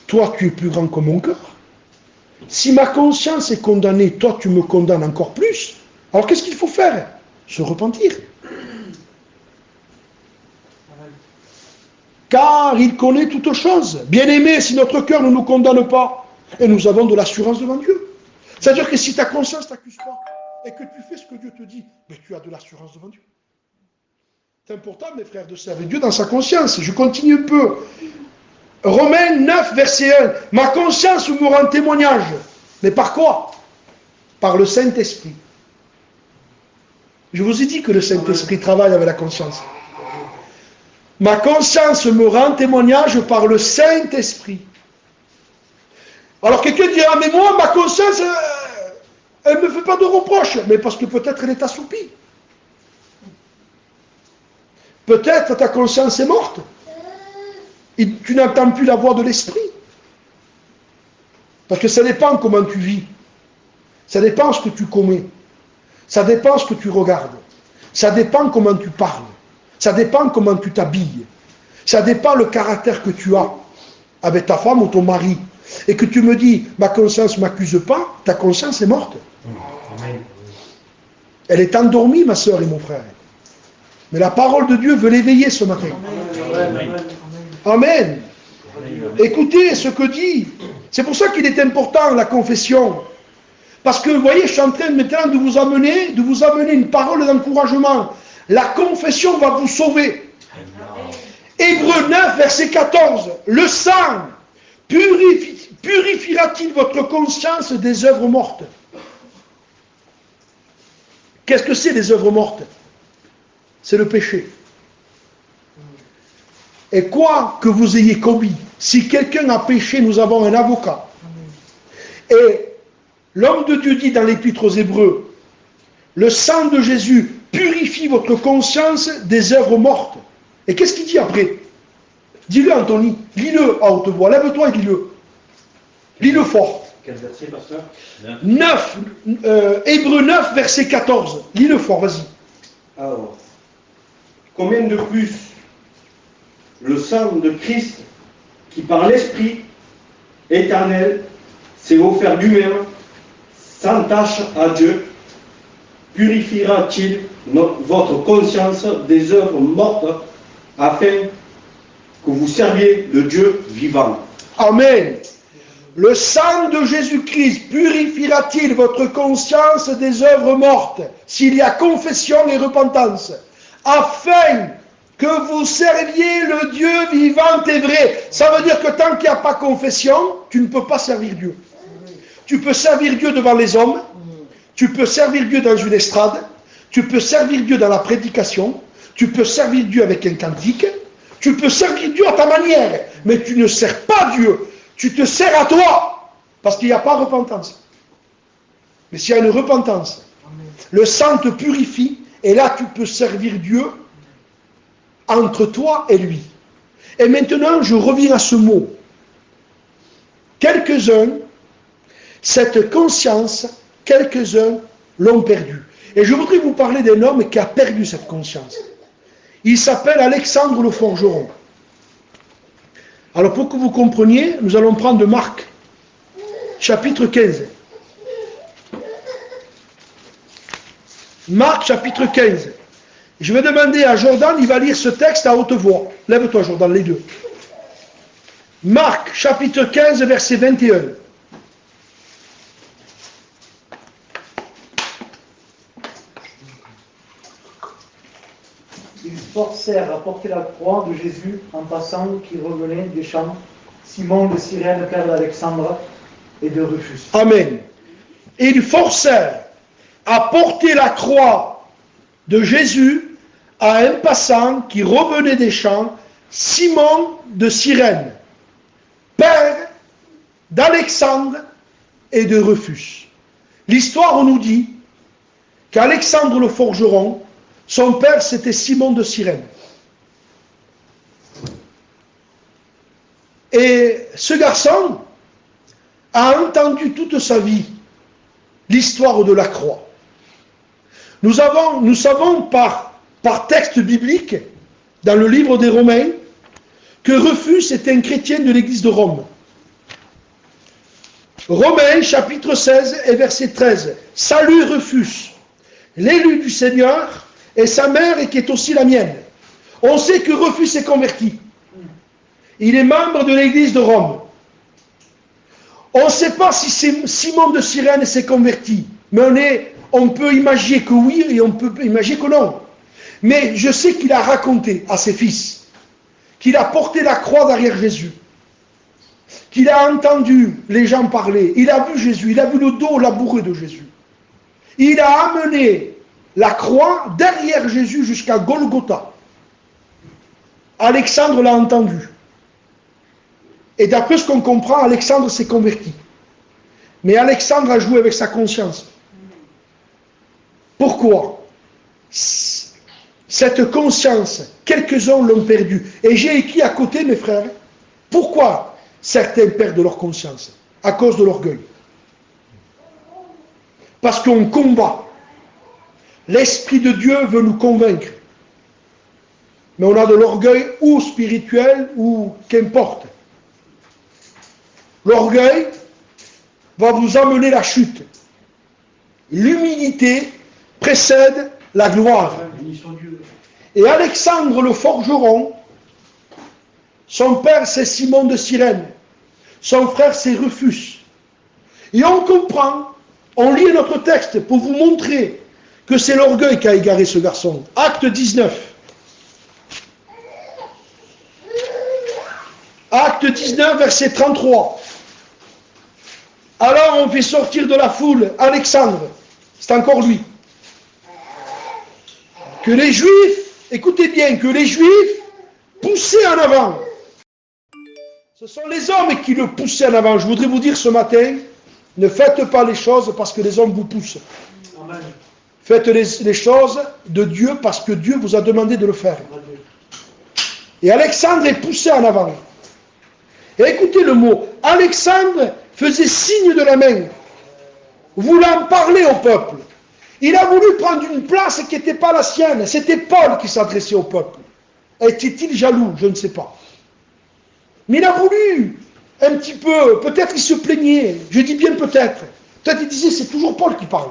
toi tu es plus grand que mon cœur. Si ma conscience est condamnée, toi tu me condamnes encore plus. Alors qu'est-ce qu'il faut faire? Se repentir. Car il connaît toutes choses. Bien-aimé, si notre cœur ne nous condamne pas, et nous avons de l'assurance devant Dieu. C'est-à-dire que si ta conscience ne t'accuse pas, et que tu fais ce que Dieu te dit, mais tu as de l'assurance devant Dieu. C'est important, mes frères, de servir Dieu dans sa conscience. Je continue un peu. Romains 9, verset 1. Ma conscience me rend témoignage. Mais par quoi? Par le Saint-Esprit. Je vous ai dit que le Saint-Esprit travaille avec la conscience. Ma conscience me rend témoignage par le Saint-Esprit. Alors quelqu'un dira, mais moi, ma conscience, Elle ne me fait pas de reproches, mais parce que peut-être elle est assoupie. Peut-être ta conscience est morte. Et tu n'entends plus la voix de l'esprit. Parce que ça dépend comment tu vis. Ça dépend ce que tu commets. Ça dépend ce que tu regardes. Ça dépend comment tu parles. Ça dépend comment tu t'habilles. Ça dépend le caractère que tu as avec ta femme ou ton mari. Et que tu me dis, ma conscience ne m'accuse pas, ta conscience est morte. Elle est endormie, ma soeur et mon frère. Mais la parole de Dieu veut l'éveiller ce matin. Amen. Écoutez ce que dit. C'est pour ça qu'il est important, la confession. Parce que, vous voyez, je suis en train maintenant de vous amener une parole d'encouragement. La confession va vous sauver. Hébreux 9, verset 14. Le sang purifiera-t-il votre conscience des œuvres mortes? Qu'est-ce que c'est les œuvres mortes? C'est le péché. Et quoi que vous ayez commis, si quelqu'un a péché, nous avons un avocat. Et l'homme de Dieu dit dans l'Épître aux Hébreux, le sang de Jésus purifie votre conscience des œuvres mortes. Et qu'est-ce qu'il dit après? Dis-le, Anthony, lis-le à haute voix, lève-toi et lis-le. Lis-le fort. Quel verset, pasteur? 9, Hébreux 9, verset 14. Lis-le fort, vas-y. Alors, combien de plus le sang de Christ, qui par l'Esprit éternel s'est offert lui-même sans tâche à Dieu, purifiera-t-il votre conscience des œuvres mortes afin que vous serviez le Dieu vivant? Amen. Le sang de Jésus-Christ purifiera-t-il votre conscience des œuvres mortes, s'il y a confession et repentance, afin que vous serviez le Dieu vivant et vrai? Ça veut dire que tant qu'il n'y a pas confession, tu ne peux pas servir Dieu. Tu peux servir Dieu devant les hommes, tu peux servir Dieu dans une estrade, tu peux servir Dieu dans la prédication, tu peux servir Dieu avec un cantique, tu peux servir Dieu à ta manière, mais tu ne sers pas Dieu. Tu te sers à toi, parce qu'il n'y a pas repentance. Mais s'il y a une repentance, le sang te purifie, et là tu peux servir Dieu entre toi et lui. Et maintenant, je reviens à ce mot. Quelques-uns, cette conscience, quelques-uns l'ont perdue. Et je voudrais vous parler d'un homme qui a perdu cette conscience. Il s'appelle Alexandre le Forgeron. Alors pour que vous compreniez, nous allons prendre Marc, chapitre 15. Marc, chapitre 15. Je vais demander à Jordan, il va lire ce texte à haute voix. Lève-toi Jordan, les deux. Marc, chapitre 15, verset 21. Ils forcèrent à porter la croix de Jésus en passant qui revenait des champs, Simon de Cyrène, père d'Alexandre, et de Rufus. Amen. Ils forcèrent à porter la croix de Jésus à un passant qui revenait des champs, Simon de Cyrène, père d'Alexandre et de Rufus. L'histoire nous dit qu'Alexandre le forgeron, son père c'était Simon de Cyrène. Et ce garçon a entendu toute sa vie l'histoire de la croix. Nous savons par texte biblique, dans le livre des Romains, que Rufus était un chrétien de l'église de Rome. Romains chapitre 16 et verset 13. Salut Rufus, l'élu du Seigneur, et sa mère et qui est aussi la mienne. On sait que Rufus est converti. Il est membre de l'église de Rome. On ne sait pas si Simon de Cyrène s'est converti, mais on peut imaginer que oui et on peut imaginer que non. Mais je sais qu'il a raconté à ses fils qu'il a porté la croix derrière Jésus, qu'il a entendu les gens parler, il a vu Jésus, il a vu le dos labouré de Jésus. Il a amené la croix derrière Jésus jusqu'à Golgotha. Alexandre l'a entendu. Et d'après ce qu'on comprend, Alexandre s'est converti. Mais Alexandre a joué avec sa conscience. pourquoi cette conscience, quelques-uns l'ont perdue. Et j'ai écrit à côté, mes frères, pourquoi certains perdent leur conscience? À cause de l'orgueil. Parce qu'on combat. L'Esprit de Dieu veut nous convaincre. Mais on a de l'orgueil ou spirituel ou qu'importe. L'orgueil va vous amener la chute. L'humilité précède la gloire. Et Alexandre le forgeron, son père c'est Simon de Cyrène, son frère c'est Rufus. Et on comprend, on lit notre texte pour vous montrer que c'est l'orgueil qui a égaré ce garçon. Acte 19. Acte 19, verset 33. Alors on fait sortir de la foule Alexandre, c'est encore lui. Que les Juifs, écoutez bien, que les Juifs poussaient en avant. Ce sont les hommes qui le poussaient en avant. Je voudrais vous dire ce matin, ne faites pas les choses parce que les hommes vous poussent. Amen. Faites les choses de Dieu parce que Dieu vous a demandé de le faire. Et Alexandre est poussé en avant. Et écoutez le mot, Alexandre faisait signe de la main, voulant parler au peuple. Il a voulu prendre une place qui n'était pas la sienne. C'était Paul qui s'adressait au peuple. Était-il jaloux? Je ne sais pas. Mais il a voulu un petit peu, peut-être il se plaignait, je dis bien peut-être. Peut-être il disait c'est toujours Paul qui parle.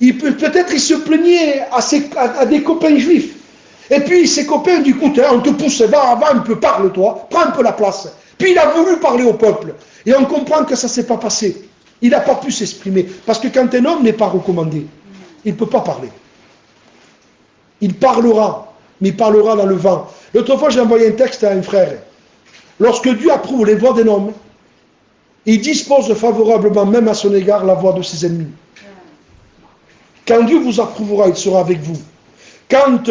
Peut-être il se plaignait à des copains juifs. Et puis ses copains disent écoute, on te pousse, va un peu, parle-toi, prends un peu la place. Puis il a voulu parler au peuple. Et on comprend que ça ne s'est pas passé. Il n'a pas pu s'exprimer. Parce que quand un homme n'est pas recommandé, il ne peut pas parler. Il parlera, mais il parlera dans le vent. L'autre fois, j'ai envoyé un texte à un frère. Lorsque Dieu approuve les voies d'un homme, il dispose favorablement, même à son égard, la voie de ses ennemis. Quand Dieu vous approuvera, il sera avec vous. Quand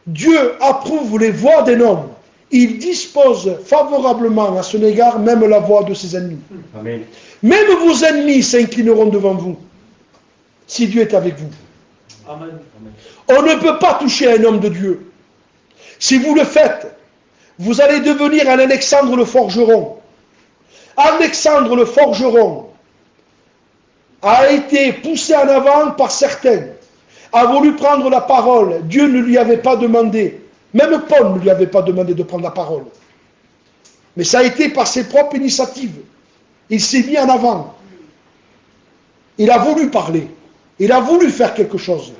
Dieu approuve les voies d'un homme, il dispose favorablement à son égard même la voie de ses ennemis. Amen. Même vos ennemis s'inclineront devant vous, si Dieu est avec vous. Amen. On ne peut pas toucher un homme de Dieu. Si vous le faites, vous allez devenir un Alexandre le forgeron. Alexandre le forgeron a été poussé en avant par certains, a voulu prendre la parole. Dieu ne lui avait pas demandé, même Paul ne lui avait pas demandé de prendre la parole. Mais ça a été par ses propres initiatives. Il s'est mis en avant. Il a voulu parler. Il a voulu faire quelque chose.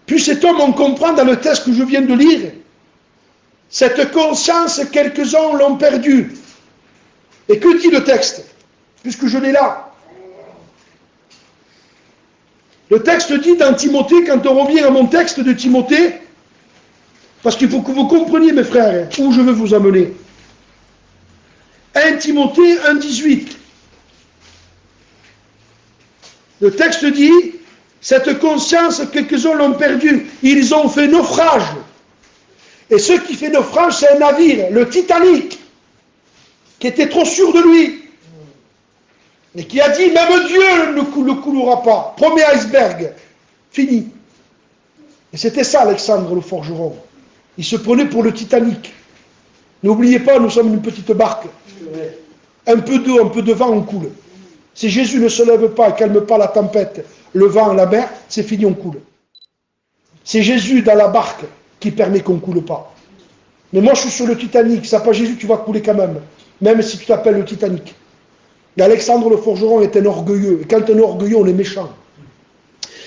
Puis cet homme, on comprend dans le texte que je viens de lire, cette conscience, quelques-uns l'ont perdue. Et que dit le texte? Puisque je l'ai là. Le texte dit dans Timothée, quand on revient à mon texte de Timothée, parce qu'il faut que vous compreniez, mes frères, où je veux vous amener. 1 Timothée 1,18. Le texte dit, cette conscience, quelques-uns l'ont perdue. Ils ont fait naufrage. Et ce qui fait naufrage, c'est un navire, le Titanic, qui était trop sûr de lui. Et qui a dit, même Dieu ne le coulera pas. Premier iceberg. Fini. Et c'était ça, Alexandre le forgeron. Il se prenait pour le Titanic. N'oubliez pas, nous sommes une petite barque. Un peu d'eau, un peu de vent, on coule. Si Jésus ne se lève pas et calme pas la tempête, le vent, la mer, c'est fini, on coule. C'est Jésus dans la barque qui permet qu'on ne coule pas. Mais moi, je suis sur le Titanic. Ça pas Jésus, tu vas couler quand même. Même si tu t'appelles le Titanic. Et Alexandre le forgeron est un orgueilleux. Et quand on est orgueilleux, on est méchant.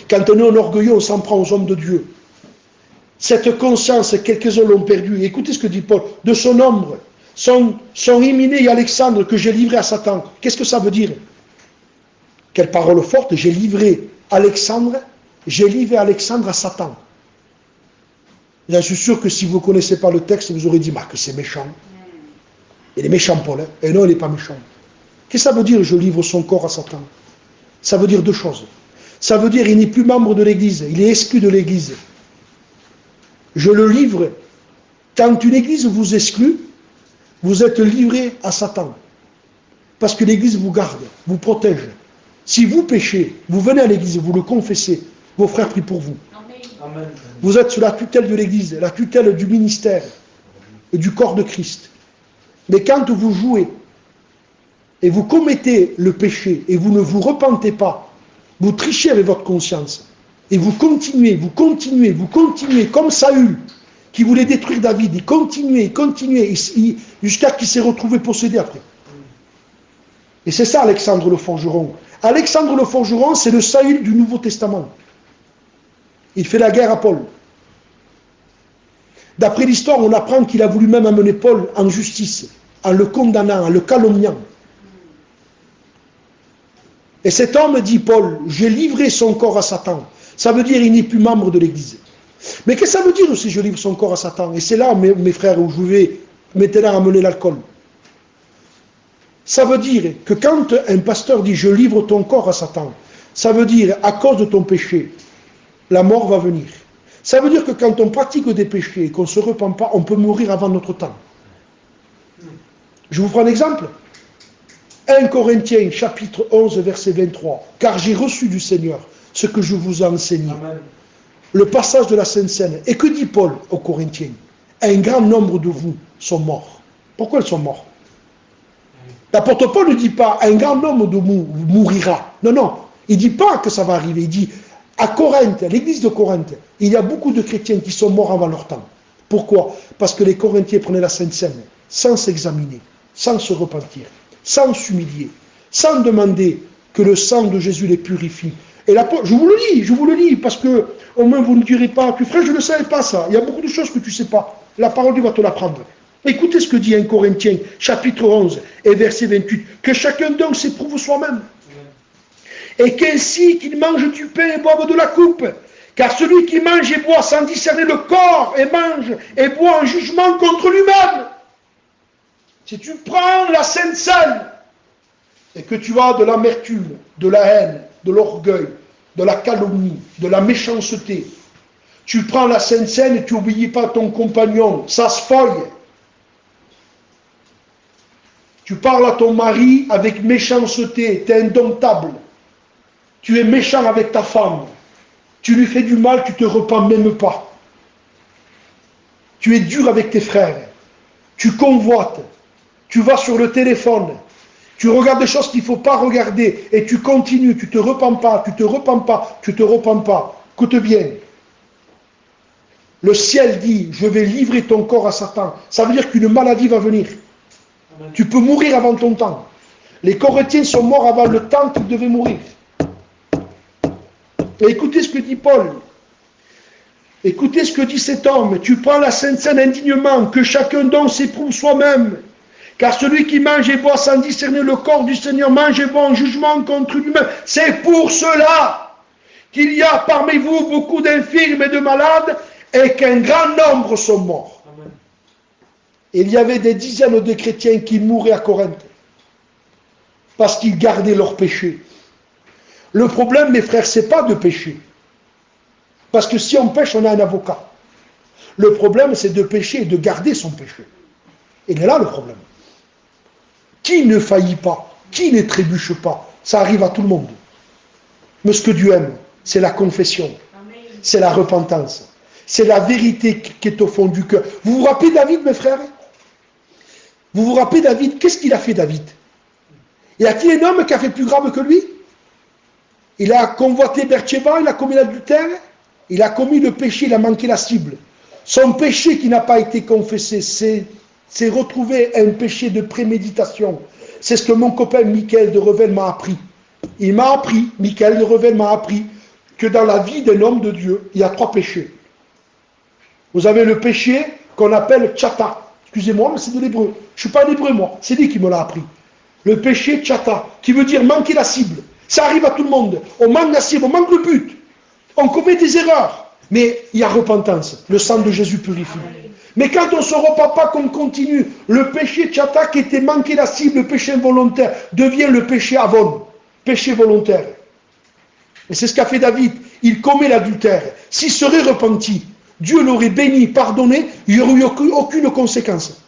Quand on est un orgueilleux, on s'en prend aux hommes de Dieu. Cette conscience, quelques-uns l'ont perdue. Écoutez ce que dit Paul. De son ombre sont Hyménée et Alexandre que j'ai livrés à Satan. Qu'est-ce que ça veut dire? Quelle parole forte. J'ai livré Alexandre à Satan. Je suis sûr que si vous ne connaissez pas le texte, vous aurez dit que c'est méchant. Il est méchant, Paul. Hein? Et non, il n'est pas méchant. Qu'est-ce que ça veut dire, je livre son corps à Satan? Ça veut dire deux choses. Ça veut dire il n'est plus membre de l'Église, il est exclu de l'Église. Je le livre. Quand une Église vous exclut, vous êtes livré à Satan. Parce que l'Église vous garde, vous protège. Si vous péchez, vous venez à l'Église, vous le confessez, Vos frères prient pour vous. Amen. Vous êtes sous la tutelle de l'Église, la tutelle du ministère et du corps de Christ. Mais quand vous jouez et vous commettez le péché et vous ne vous repentez pas, vous trichez avec votre conscience et vous continuez, comme Saül qui voulait détruire David, il continuait, jusqu'à qu'il s'est retrouvé possédé après. Et c'est ça Alexandre le Forgeron. Alexandre le Forgeron, c'est le Saül du Nouveau Testament. Il fait la guerre à Paul. D'après l'histoire, on apprend qu'il a voulu même amener Paul en justice, en le condamnant, en le calomniant. Et cet homme dit, Paul, j'ai livré son corps à Satan. Ça veut dire qu'il n'est plus membre de l'Église. Mais qu'est-ce que ça veut dire aussi, je livre son corps à Satan? Et c'est là, mes frères, où je vais maintenant amener l'alcool. Ça veut dire que quand un pasteur dit, je livre ton corps à Satan, ça veut dire, à cause de ton péché, la mort va venir. Ça veut dire que quand on pratique des péchés et qu'on ne se repent pas, on peut mourir avant notre temps. Je vous prends un exemple. 1 Corinthiens, chapitre 11, verset 23. Car j'ai reçu du Seigneur ce que je vous ai enseigné. Amen. Le passage de la Sainte Seine. Et que dit Paul aux Corinthiens? Un grand nombre de vous sont morts. Pourquoi ils sont morts? L'apôtre Paul ne dit pas un grand nombre de vous mourira. Non, non. Il ne dit pas que ça va arriver. Il dit à Corinthe, l'église de Corinthe, il y a beaucoup de chrétiens qui sont morts avant leur temps. Pourquoi? Parce que les Corinthiens prenaient la Sainte Seine sans s'examiner, sans se repentir, sans s'humilier, sans demander que le sang de Jésus les purifie. Et je vous le lis, parce que au moins vous ne direz pas, tu frère, je ne savais pas ça. Il y a beaucoup de choses que tu ne sais pas. La parole de Dieu va te l'apprendre. Écoutez ce que dit 1 Corinthiens, chapitre 11 et verset 28. Que chacun donc s'éprouve soi-même. Et qu'ainsi qu'il mange du pain et boive de la coupe. Car celui qui mange et boit sans discerner le corps et mange et boit en jugement contre lui-même. Si tu prends la Sainte Seine et que tu as de l'amertume, de la haine, de l'orgueil, de la calomnie, de la méchanceté, tu prends la Sainte Seine et tu n'oublies pas ton compagnon, ça se feuille. Tu parles à ton mari avec méchanceté, tu es indomptable. Tu es méchant avec ta femme. Tu lui fais du mal, tu ne te repens même pas. Tu es dur avec tes frères. Tu convoites. Tu vas sur le téléphone. Tu regardes des choses qu'il ne faut pas regarder. Et tu continues. Tu ne te repens pas. Tu ne te repens pas. Tu ne te repens pas. Écoute bien. Le ciel dit, je vais livrer ton corps à Satan. Ça veut dire qu'une maladie va venir. Amen. Tu peux mourir avant ton temps. Les Corinthiens sont morts avant le temps qu'ils devaient mourir. Et écoutez ce que dit Paul. Écoutez ce que dit cet homme. Tu prends la Sainte Seine indignement, que chacun donc s'éprouve soi-même. Car celui qui mange et boit sans discerner le corps du Seigneur mange et boit en jugement contre lui-même. C'est pour cela qu'il y a parmi vous beaucoup d'infirmes et de malades et qu'un grand nombre sont morts. Amen. Il y avait des dizaines de chrétiens qui mouraient à Corinthe parce qu'ils gardaient leur péché. Le problème, mes frères, c'est pas de pécher. Parce que si on pêche, on a un avocat. Le problème, c'est de pécher et de garder son péché. Et il est là le problème. Qui ne faillit pas, qui ne trébuche pas, ça arrive à tout le monde. Mais ce que Dieu aime, c'est la confession, c'est la repentance, c'est la vérité qui est au fond du cœur. Vous vous rappelez David, mes frères? Vous vous rappelez David? Qu'est-ce qu'il a fait, David? Y a-t-il un homme qui a fait plus grave que lui? Il a convoité Berthéba, il a commis l'adultère, il a commis le péché, il a manqué la cible. Son péché qui n'a pas été confessé, c'est retrouver un péché de préméditation. C'est ce que mon copain Michael de Revel m'a appris. Il m'a appris, Michael de Revel m'a appris, que dans la vie d'un homme de Dieu, il y a 3 péchés. Vous avez le péché qu'on appelle tchata. Excusez-moi, mais c'est de l'hébreu. Je ne suis pas un hébreu, moi. C'est lui qui me l'a appris. Le péché tchata, qui veut dire manquer la cible. Ça arrive à tout le monde. On manque la cible, on manque le but. On commet des erreurs. Mais il y a repentance. Le sang de Jésus purifie. Mais quand on ne se repent pas, qu'on continue, le péché tchata qui était manquer la cible, le péché involontaire, devient le péché avon, péché volontaire. Et c'est ce qu'a fait David. Il commet l'adultère. S'il serait repenti, Dieu l'aurait béni, pardonné, il n'y aurait eu aucune conséquence.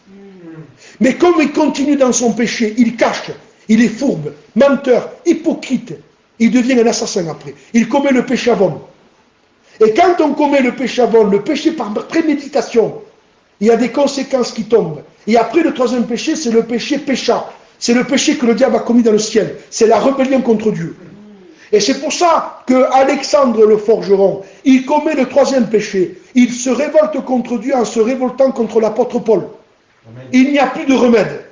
Mais comme il continue dans son péché, il cache, il est fourbe, menteur, hypocrite, il devient un assassin après. Il commet le péché avon. Et quand on commet le péché à vol, le péché par préméditation, il y a des conséquences qui tombent. Et après, le troisième péché, c'est le péché pécha. C'est le péché que le diable a commis dans le ciel. C'est la rébellion contre Dieu. Et c'est pour ça que Alexandre le forgeron, il commet le troisième péché. Il se révolte contre Dieu en se révoltant contre l'apôtre Paul. Il n'y a plus de remède.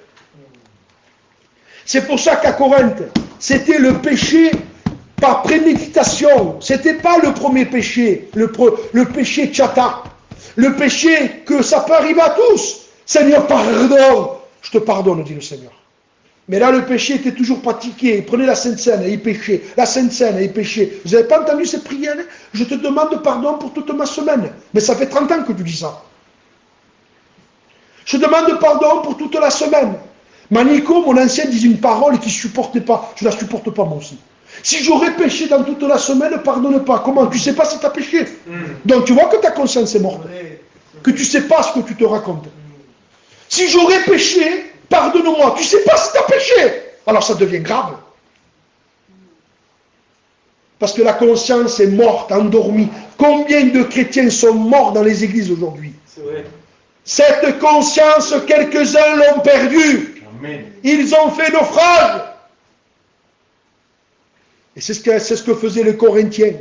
C'est pour ça qu'à Corinthe, c'était le péché par préméditation. C'était pas le premier péché, le péché tchata. Le péché que ça peut arriver à tous. Seigneur, pardon. Je te pardonne, dit le Seigneur. Mais là, le péché était toujours pratiqué. Il prenait la Sainte Seine et il péchait. La Sainte Seine et il péchait. Vous n'avez pas entendu cette prière? Je te demande pardon pour toute ma semaine. Mais ça fait 30 ans que tu dis ça. Je demande pardon pour toute la semaine. Manico, mon ancien, disait une parole qu'il ne supportait pas. Je ne la supporte pas, moi aussi. Si j'aurais péché dans toute la semaine, pardonne pas. Comment? Tu ne sais pas si tu as péché. Donc tu vois que ta conscience est morte. Que tu ne sais pas ce que tu te racontes. Si j'aurais péché, pardonne-moi. Tu ne sais pas si tu as péché. Alors ça devient grave. Parce que la conscience est morte, endormie. Combien de chrétiens sont morts dans les églises aujourd'hui? C'est vrai. Cette conscience, quelques-uns l'ont perdue. Amen. Ils ont fait naufrage. Et c'est ce que faisaient les Corinthiens.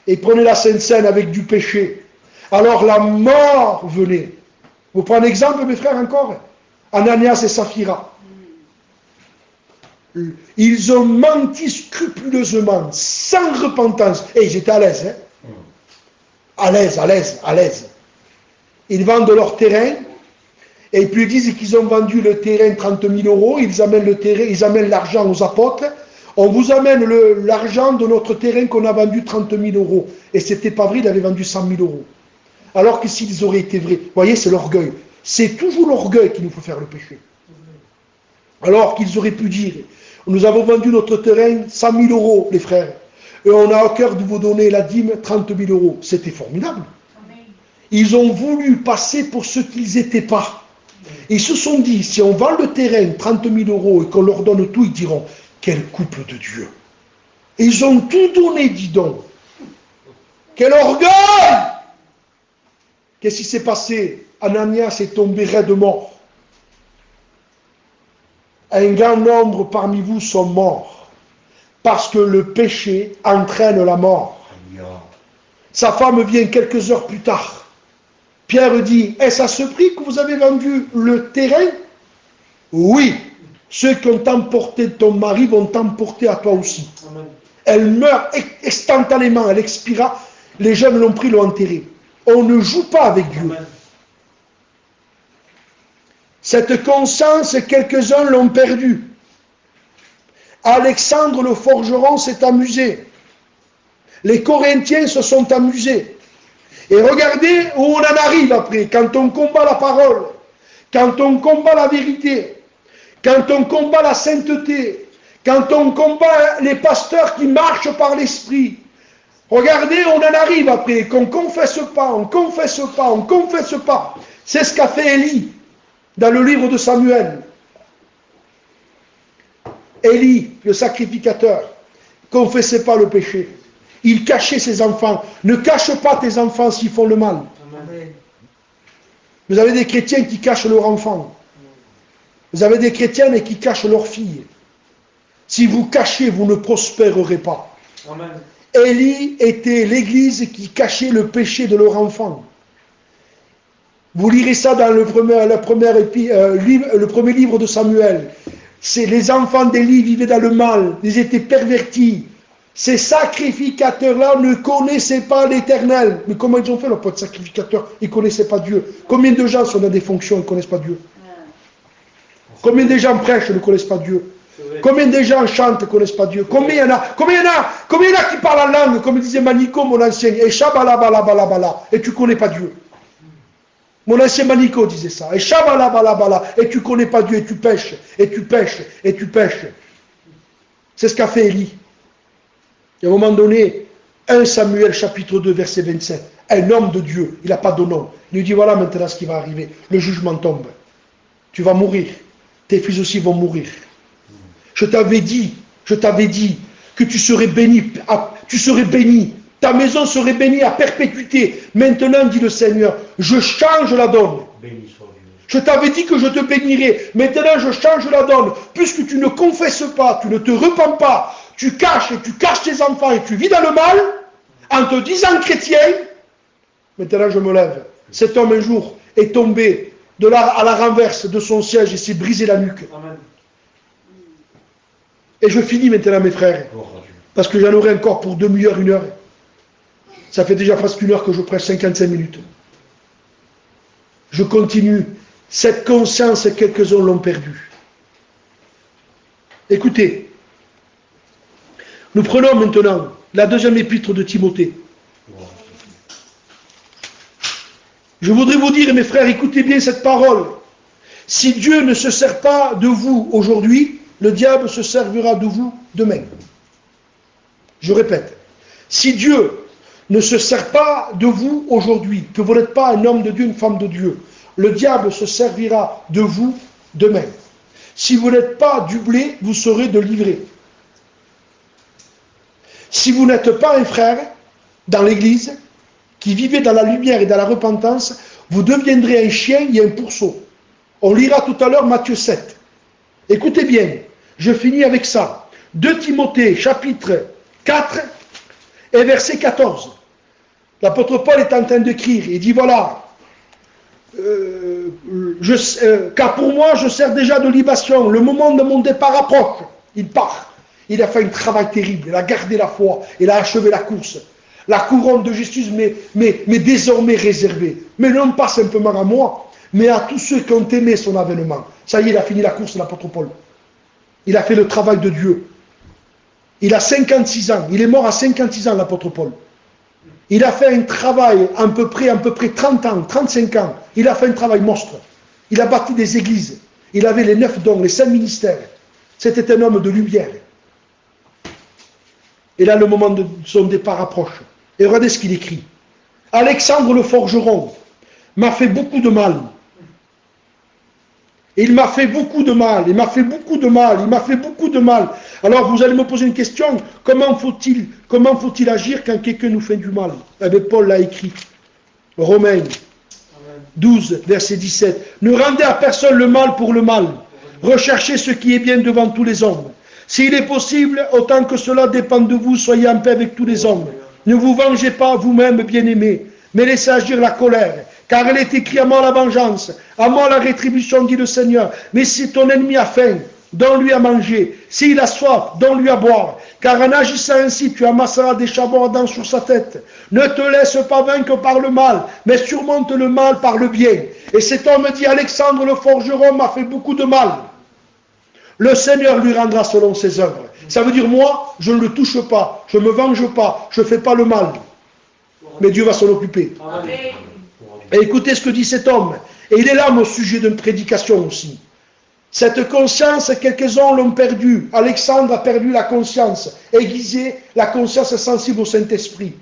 Ils prenaient la Sainte Seine avec du péché. Alors la mort venait. Vous prenez un exemple, mes frères, encore? Ananias et Saphira. Ils ont menti scrupuleusement, sans repentance. Et ils étaient à l'aise. Hein? À l'aise, à l'aise, à l'aise. Ils vendent leur terrain. Et puis ils disent qu'ils ont vendu le terrain 30 000 €. Ils amènent le terrain, ils amènent l'argent aux apôtres. On vous amène l'argent de notre terrain qu'on a vendu 30 000 €. Et c'était pas vrai, il avait vendu 100 000 €. Alors que s'ils auraient été vrais, vous voyez, c'est l'orgueil. C'est toujours l'orgueil qui nous fait faire le péché. Alors qu'ils auraient pu dire, nous avons vendu notre terrain 100 000 €, les frères. Et on a à cœur de vous donner la dîme 30 000 €. C'était formidable. Ils ont voulu passer pour ce qu'ils n'étaient pas. Ils se sont dit, si on vend le terrain 30 000 € et qu'on leur donne tout, ils diront, quel couple de Dieu. Ils ont tout donné, dis donc. Quel orgueil! Qu'est-ce qui s'est passé? Ananias est tombé raide mort. Un grand nombre parmi vous sont morts. Parce que le péché entraîne la mort. Sa femme vient quelques heures plus tard. Pierre dit, est-ce à ce prix que vous avez vendu le terrain? Oui. Ceux qui ont emporté ton mari vont t'emporter à toi aussi. Amen. Elle meurt instantanément, elle expira. Les jeunes l'ont pris, l'ont enterré. On ne joue pas avec Dieu. Amen. Cette conscience, quelques-uns l'ont perdue. Alexandre le forgeron s'est amusé. Les Corinthiens se sont amusés. Et regardez où on en arrive après, quand on combat la parole, quand on combat la vérité, quand on combat la sainteté, quand on combat les pasteurs qui marchent par l'esprit. Regardez, on en arrive après, qu'on ne confesse pas, on ne confesse pas, on ne confesse pas. C'est ce qu'a fait Élie dans le livre de Samuel. Élie, le sacrificateur, ne confessait pas le péché. Il cachait ses enfants. Ne cache pas tes enfants s'ils font le mal. Amen. Vous avez des chrétiens qui cachent leurs enfants. Vous avez des chrétiennes qui cachent leurs filles. Si vous cachez, vous ne prospérerez pas. Amen. Élie était l'église qui cachait le péché de leurs enfants. Vous lirez ça dans le premier livre de Samuel. C'est les enfants d'Élie vivaient dans le mal, ils étaient pervertis. Ces sacrificateurs-là ne connaissaient pas l'Éternel. Mais comment ils ont fait leur pote sacrificateur? Ils ne connaissaient pas Dieu. Combien de gens sont dans des fonctions et ne connaissent pas Dieu? Combien de gens prêchent et ne connaissent pas Dieu? Combien de gens chantent et ne connaissent pas Dieu? Combien il y en a qui parlent en langue, comme disait Manico, mon ancien, et Shabalabalabala, et tu ne connais pas Dieu? Mon ancien Manico disait ça. Et Shabalabalabala, et tu ne connais pas Dieu, et tu pêches, et tu pêches, et tu pêches. C'est ce qu'a fait Élie. Et à un moment donné, 1 Samuel chapitre 2 verset 27, un homme de Dieu, il n'a pas de nom, il lui dit voilà maintenant ce qui va arriver, le jugement tombe, tu vas mourir, tes fils aussi vont mourir. Je t'avais dit que tu serais béni Ta maison serait bénie à perpétuité. Maintenant, dit le Seigneur, je change la donne. Béni soit Dieu. Je t'avais dit que je te bénirais. Maintenant, je change la donne. Puisque tu ne confesses pas, tu ne te repens pas, tu caches tes enfants et tu vis dans le mal, en te disant chrétien, maintenant je me lève. Cet homme un jour est tombé à la renverse de son siège et s'est brisé la nuque. Amen. Et je finis maintenant, mes frères, Gloire à Dieu. parce que j'en aurai encore pour demi-heure, 1 heure. Ça fait déjà presque 1 heure que je prêche, 55 minutes. Je continue. Cette conscience, quelques-uns l'ont perdue. Écoutez, nous prenons maintenant la 2e épître de Timothée. Gloire à Dieu. Je voudrais vous dire, mes frères, écoutez bien cette parole. Si Dieu ne se sert pas de vous aujourd'hui, le diable se servira de vous demain. Je répète, si Dieu ne se sert pas de vous aujourd'hui, que vous n'êtes pas un homme de Dieu, une femme de Dieu, le diable se servira de vous demain. Si vous n'êtes pas du blé, vous serez de l'ivraie. Si vous n'êtes pas un frère dans l'église, qui vivait dans la lumière et dans la repentance, vous deviendrez un chien et un pourceau. On lira tout à l'heure Matthieu 7. Écoutez bien, je finis avec ça. 2 Timothée, chapitre 4 et verset 14. L'apôtre Paul est en train d'écrire, il dit voilà, car pour moi je sers déjà de libation, le moment de mon départ approche. Il part, il a fait un travail terrible, il a gardé la foi, il a achevé la course. La couronne de justice m'est désormais réservée, mais non pas simplement à moi, mais à tous ceux qui ont aimé son avènement. Ça y est, il a fini la course, l'apôtre Paul. Il a fait le travail de Dieu. Il a 56 ans, il est mort à 56 ans, l'apôtre Paul. Il a fait un travail à peu près 30 ans, 35 ans. Il a fait un travail monstre. Il a bâti des églises. Il avait les 9 dons, les 5 ministères. C'était un homme de lumière. Et là, le moment de son départ approche. Et regardez ce qu'il écrit. Alexandre le forgeron m'a fait beaucoup de mal. Il m'a fait beaucoup de mal, il m'a fait beaucoup de mal, il m'a fait beaucoup de mal. Alors vous allez me poser une question, comment faut-il agir quand quelqu'un nous fait du mal? Eh bien, Paul l'a écrit. Romains 12, verset 17. Ne rendez à personne le mal pour le mal. Recherchez ce qui est bien devant tous les hommes. S'il est possible, autant que cela dépend de vous, soyez en paix avec tous les hommes. Ne vous vengez pas vous-même, bien-aimés, mais laissez agir la colère. Car il est écrit à moi la vengeance, à moi la rétribution, dit le Seigneur. Mais si ton ennemi a faim, donne-lui à manger. S'il a soif, donne-lui à boire. Car en agissant ainsi, tu amasseras des charbons ardents sur sa tête. Ne te laisse pas vaincre par le mal, mais surmonte le mal par le bien. Et cet homme dit, Alexandre le forgeron m'a fait beaucoup de mal. Le Seigneur lui rendra selon ses œuvres. Ça veut dire, moi, je ne le touche pas, je ne me venge pas, je ne fais pas le mal. Mais Dieu va s'en occuper. Amen. Et écoutez ce que dit cet homme. Et il est là mon sujet d'une prédication aussi. Cette conscience, quelques-uns l'ont perdue. Alexandre a perdu la conscience, aiguisé la conscience sensible au Saint-Esprit.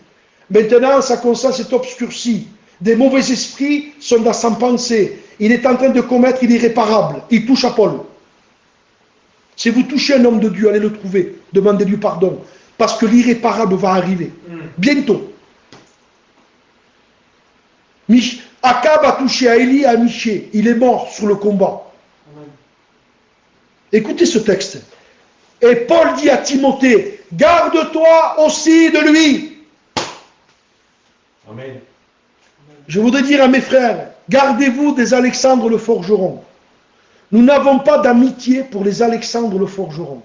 Maintenant, sa conscience est obscurcie. Des mauvais esprits sont dans sa pensée. Il est en train de commettre l'irréparable. Il touche à Paul. Si vous touchez un homme de Dieu, allez le trouver. Demandez-lui pardon. Parce que l'irréparable va arriver. Bientôt. Akab a touché à Élie et à Michée. Il est mort sur le combat. Amen. Écoutez ce texte. Et Paul dit à Timothée, garde-toi aussi de lui. Amen. Je voudrais dire à mes frères, gardez-vous des Alexandre le forgeron. Nous n'avons pas d'amitié pour les Alexandre le forgeron.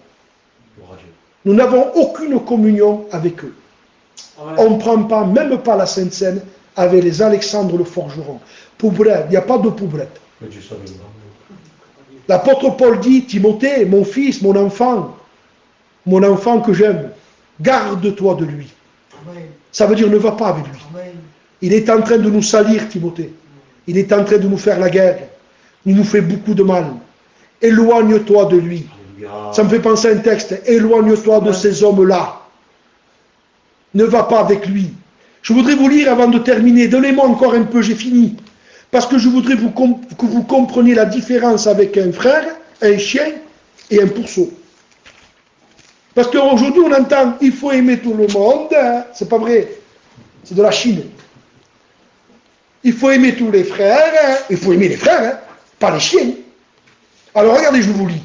Gloire à Dieu. Nous n'avons aucune communion avec eux. Amen. On ne prend pas, même pas la Sainte Seine, avec les Alexandre le forgeron. Pauvrette, il n'y a pas de pauvrette. Que Dieu soit béni. L'apôtre Paul dit, Timothée, mon fils, mon enfant que j'aime, garde-toi de lui. Amen. Ça veut dire ne va pas avec lui. Amen. Il est en train de nous salir, Timothée. Il est en train de nous faire la guerre. Il nous fait beaucoup de mal. Éloigne-toi de lui. Alléluia. Ça me fait penser à un texte. Éloigne-toi de ces hommes-là. Ne va pas avec lui. Je voudrais vous lire avant de terminer. Donnez-moi encore un peu, j'ai fini. Parce que je voudrais que vous compreniez la différence avec un frère, un chien et un pourceau. Parce qu'aujourd'hui, on entend, il faut aimer tout le monde. Hein. C'est pas vrai. C'est de la Chine. Il faut aimer tous les frères. Hein. Il faut aimer les frères, hein. Pas les chiens. Alors regardez, je vous lis.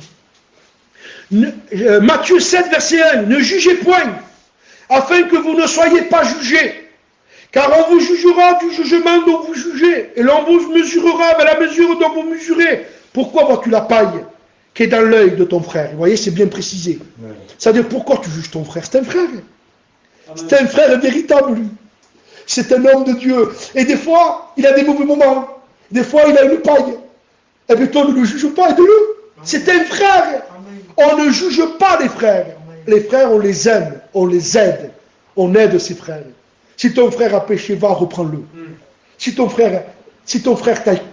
Matthieu 7, verset 1. Ne jugez point, afin que vous ne soyez pas jugés. Car on vous jugera du jugement dont vous jugez, et l'on vous mesurera avec la mesure dont vous mesurez. Pourquoi vois-tu la paille qui est dans l'œil de ton frère? Vous voyez, c'est bien précisé. C'est-à-dire, pourquoi tu juges ton frère? C'est un frère. C'est un frère véritable, lui. C'est un homme de Dieu. Et des fois, il a des mauvais moments. Des fois, il a une paille. Et puis toi, ne le juge pas, aide-le. C'est un frère. On ne juge pas les frères. Les frères, on les aime, on les aide. On aide ses frères. Si ton frère a péché, va, reprends-le. Si ton frère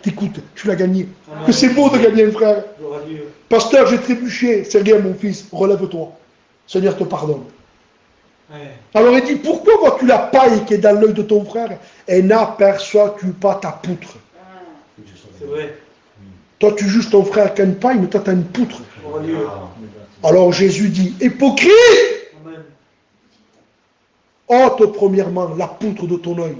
t'écoute, tu l'as gagné. Que c'est beau de gagner un frère. Pasteur, j'ai trébuché. C'est rien, mon fils. Relève-toi. Seigneur te pardonne. Alors il dit, pourquoi vois-tu la paille qui est dans l'œil de ton frère et n'aperçois-tu pas ta poutre? C'est vrai. Toi, tu juges ton frère qui a une paille, mais toi, tu as une poutre. Alors Jésus dit, hypocrite! Ôte premièrement la poutre de ton œil.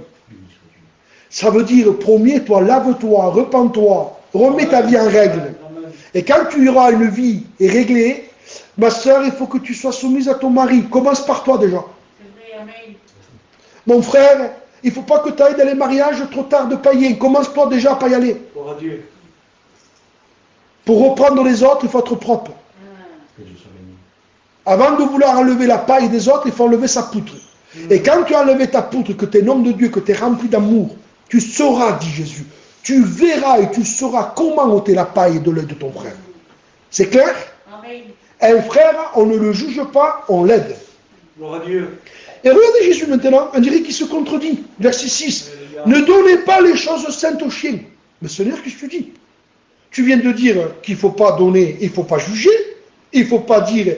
Ça veut dire, premier, toi, lave-toi, repens-toi, remets ta vie en règle. Et quand tu auras une vie réglée, ma soeur, il faut que tu sois soumise à ton mari. Commence par toi déjà. Mon frère, il ne faut pas que tu ailles dans les mariages trop tard de païens. Commence-toi déjà à pas y aller. Pour reprendre les autres, il faut être propre. Avant de vouloir enlever la paille des autres, il faut enlever sa poutre. Et quand tu as enlevé ta poutre, que tu es un homme de Dieu, que tu es rempli d'amour, tu sauras, dit Jésus, tu verras et tu sauras comment ôter la paille de l'œil de ton frère. C'est clair? Amen. Un frère, on ne le juge pas, on l'aide. Gloire à Dieu. Et regardez Jésus maintenant, on dirait qu'il se contredit. Verset 6. Ne donnez pas les choses saintes aux chiens. Mais Seigneur, qu'est-ce que tu dis? Tu viens de dire qu'il ne faut pas donner, il ne faut pas juger, il ne faut pas dire,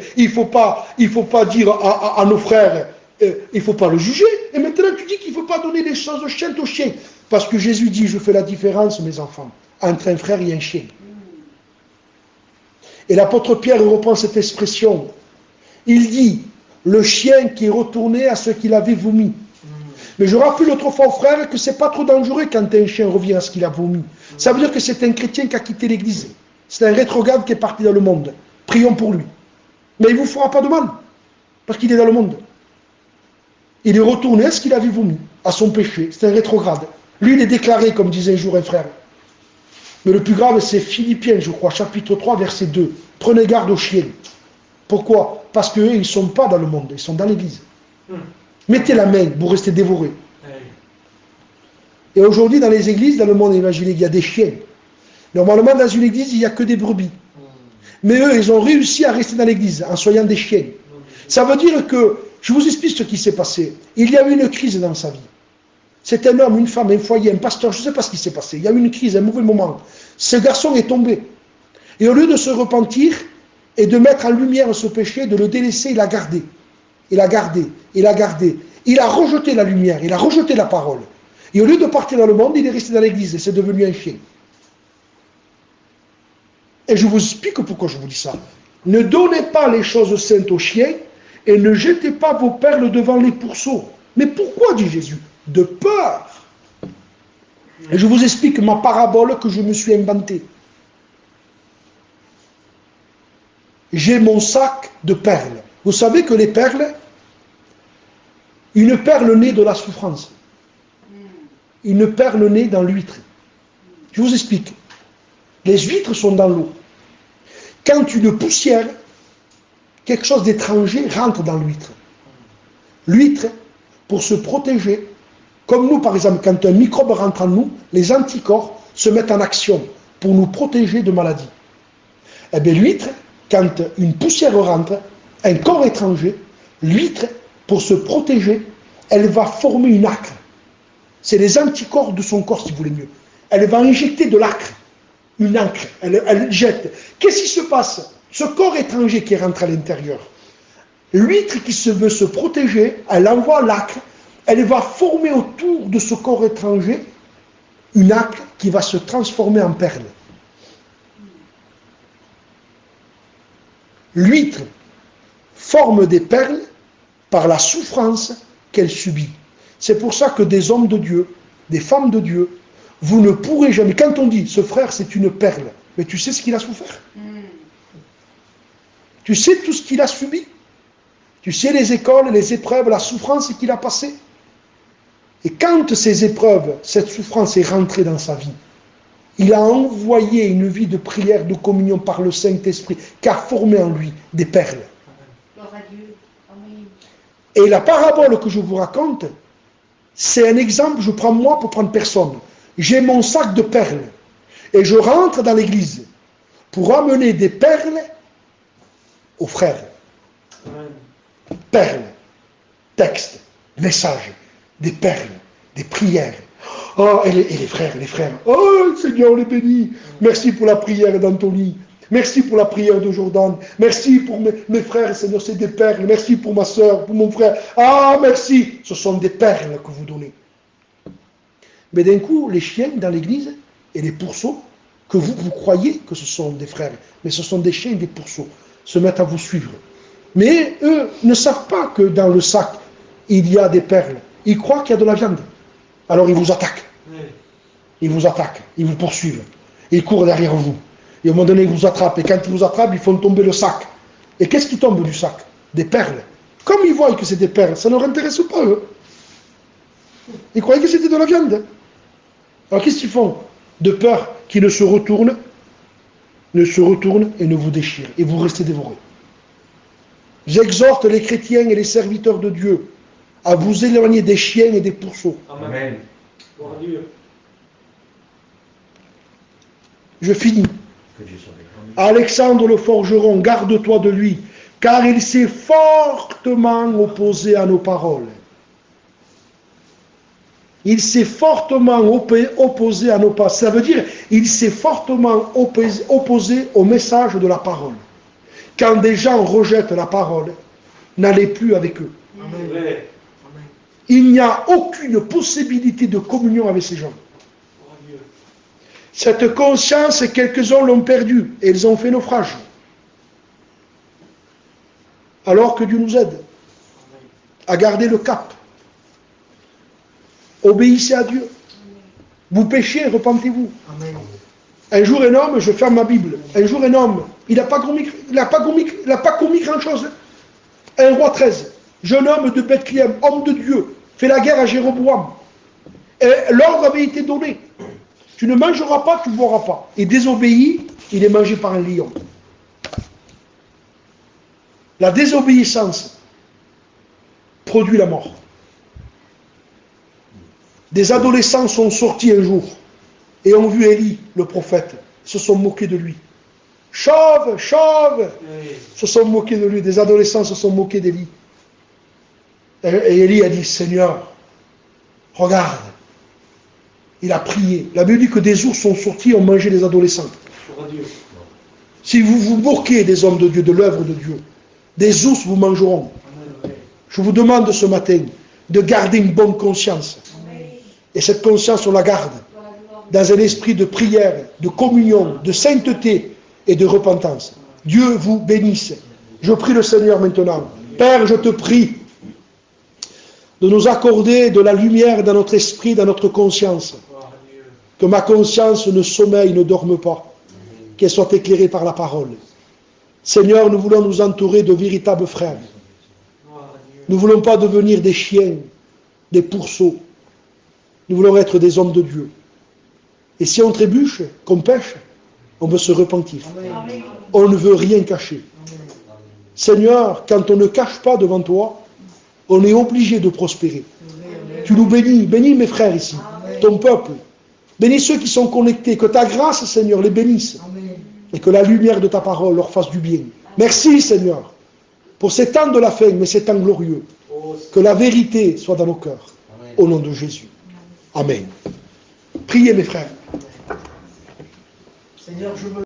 à nos frères, il ne faut pas le juger. Et maintenant tu dis qu'il ne faut pas donner les choses saintes aux chiens. Parce que Jésus dit, je fais la différence, mes enfants, entre un frère et un chien. Et l'apôtre Pierre reprend cette expression. Il dit, le chien qui est retourné à ce qu'il avait vomi. Mais je rappelle autrefois aux frères que ce n'est pas trop dangereux quand un chien revient à ce qu'il a vomi. Ça veut dire que c'est un chrétien qui a quitté l'église. C'est un rétrograde qui est parti dans le monde. Prions pour lui. Mais il ne vous fera pas de mal, parce qu'il est dans le monde. Il est retourné à ce qu'il avait vomi, à son péché. C'est un rétrograde. Lui, il est déclaré, comme disait un jour un frère. Mais le plus grave, c'est Philippiens, je crois, chapitre 3, verset 2. Prenez garde aux chiens. Pourquoi? Parce qu'eux, ils ne sont pas dans le monde, ils sont dans l'église. Mettez la main, vous restez dévorés. Et aujourd'hui, dans les églises, dans le monde évangélique, il y a des chiens. Normalement, dans une église, il n'y a que des brebis. Mais eux, ils ont réussi à rester dans l'église en soyant des chiens. Ça veut dire que, je vous explique ce qui s'est passé. Il y a eu une crise dans sa vie. C'est un homme, une femme, un foyer, un pasteur, je ne sais pas ce qui s'est passé. Il y a eu une crise, un mauvais moment. Ce garçon est tombé. Et au lieu de se repentir et de mettre en lumière ce péché, de le délaisser, il a gardé. Il a gardé, il a gardé. Il a rejeté la lumière, il a rejeté la parole. Et au lieu de partir dans le monde, il est resté dans l'église et c'est devenu un chien. Et je vous explique pourquoi je vous dis ça. Ne donnez pas les choses saintes aux chiens et ne jetez pas vos perles devant les pourceaux. Mais pourquoi, dit Jésus? De peur. Et je vous explique ma parabole que je me suis inventée. J'ai mon sac de perles. Vous savez que les perles, une perle naît de la souffrance. Une perle naît dans l'huître. Je vous explique. Les huîtres sont dans l'eau. Quand une poussière, quelque chose d'étranger rentre dans l'huître. L'huître, pour se protéger, comme nous par exemple, quand un microbe rentre en nous, les anticorps se mettent en action pour nous protéger de maladies. Eh bien l'huître, quand une poussière rentre, un corps étranger, l'huître, pour se protéger, elle va former une acre. C'est les anticorps de son corps, si vous voulez mieux. Elle va injecter de l'acre, une encre, elle jette. Qu'est-ce qui se passe? Ce corps étranger qui rentre à l'intérieur, l'huître qui se veut se protéger, elle envoie l'acre, elle va former autour de ce corps étranger une acre qui va se transformer en perle. L'huître, forme des perles par la souffrance qu'elle subit. C'est pour ça que des hommes de Dieu, des femmes de Dieu, vous ne pourrez jamais, quand on dit, ce frère c'est une perle, mais tu sais ce qu'il a souffert? Tu sais tout ce qu'il a subi? Tu sais les écoles, les épreuves, la souffrance qu'il a passée? Et quand ces épreuves, cette souffrance est rentrée dans sa vie, il a envoyé une vie de prière, de communion par le Saint-Esprit, qui a formé en lui des perles. Et la parabole que je vous raconte, c'est un exemple, je prends moi pour prendre personne. J'ai mon sac de perles, et je rentre dans l'église pour amener des perles aux frères. Perles, textes, messages, des perles, des prières. Oh, et les frères, oh, le Seigneur les bénit. Merci pour la prière d'Anthony. Merci pour la prière de Jordan. Merci pour mes frères, Seigneur, c'est des perles. Merci pour ma soeur, pour mon frère. Ah, merci. Ce sont des perles que vous donnez. Mais d'un coup, les chiens dans l'église et les pourceaux, que vous croyez que ce sont des frères, mais ce sont des chiens et des pourceaux, se mettent à vous suivre. Mais eux ne savent pas que dans le sac, il y a des perles. Ils croient qu'il y a de la viande. Alors ils vous attaquent. Ils vous attaquent. Ils vous poursuivent. Ils courent derrière vous. Et à un moment donné, ils vous attrapent. Et quand ils vous attrapent, ils font tomber le sac. Et qu'est-ce qui tombe du sac? Des perles. Comme ils voient que c'est des perles, ça ne leur intéresse pas, eux. Ils croyaient que c'était de la viande. Alors qu'est-ce qu'ils font? De peur qu'ils ne se retournent et ne vous déchirent. Et vous restez dévorés. J'exhorte les chrétiens et les serviteurs de Dieu à vous éloigner des chiens et des pourceaux. Amen. Je finis. Que Dieu soit avec nous. Alexandre le forgeron, garde-toi de lui, car il s'est fortement opposé à nos paroles. Il s'est fortement opposé à nos paroles. Ça veut dire, il s'est fortement opposé au message de la parole. Quand des gens rejettent la parole, n'allez plus avec eux. Amen. Il n'y a aucune possibilité de communion avec ces gens. Cette conscience, quelques-uns l'ont perdue et ils ont fait naufrage. Alors que Dieu nous aide à garder le cap. Obéissez à Dieu. Vous péchez, repentez-vous. Un jour un homme, je ferme ma Bible, un jour un homme, il n'a pas commis grand-chose. Un roi 13, jeune homme de Bethléem, homme de Dieu, fait la guerre à Jéroboam. Et l'ordre avait été donné. Tu ne mangeras pas, tu ne boiras pas. Et désobéit, il est mangé par un lion. La désobéissance produit la mort. Des adolescents sont sortis un jour et ont vu Élie, le prophète, se sont moqués de lui. Chauve, chauve, se sont moqués de lui. Des adolescents se sont moqués d'Élie. Et Élie a dit, Seigneur, regarde. Il a prié. La Bible dit que des ours sont sortis et ont mangé les adolescents. Si vous vous moquez des hommes de Dieu, de l'œuvre de Dieu, des ours vous mangeront. Je vous demande ce matin de garder une bonne conscience. Et cette conscience, on la garde dans un esprit de prière, de communion, de sainteté et de repentance. Dieu vous bénisse. Je prie le Seigneur maintenant. Père, je te prie de nous accorder de la lumière dans notre esprit, dans notre conscience. Que ma conscience ne sommeille, ne dorme pas. Qu'elle soit éclairée par la parole. Seigneur, nous voulons nous entourer de véritables frères. Nous ne voulons pas devenir des chiens, des pourceaux. Nous voulons être des hommes de Dieu. Et si on trébuche, qu'on pêche, on veut se repentir. Amen. On ne veut rien cacher. Amen. Seigneur, quand on ne cache pas devant toi, on est obligé de prospérer. Amen. Tu nous bénis. Bénis mes frères ici, Amen. Ton peuple. Bénis ceux qui sont connectés. Que ta grâce, Seigneur, les bénisse. Amen. Et que la lumière de ta parole leur fasse du bien. Amen. Merci, Seigneur, pour ces temps de la fin, mais ces temps glorieux. Que la vérité soit dans nos cœurs. Amen. Au nom de Jésus. Amen. Priez, mes frères. Seigneur, je me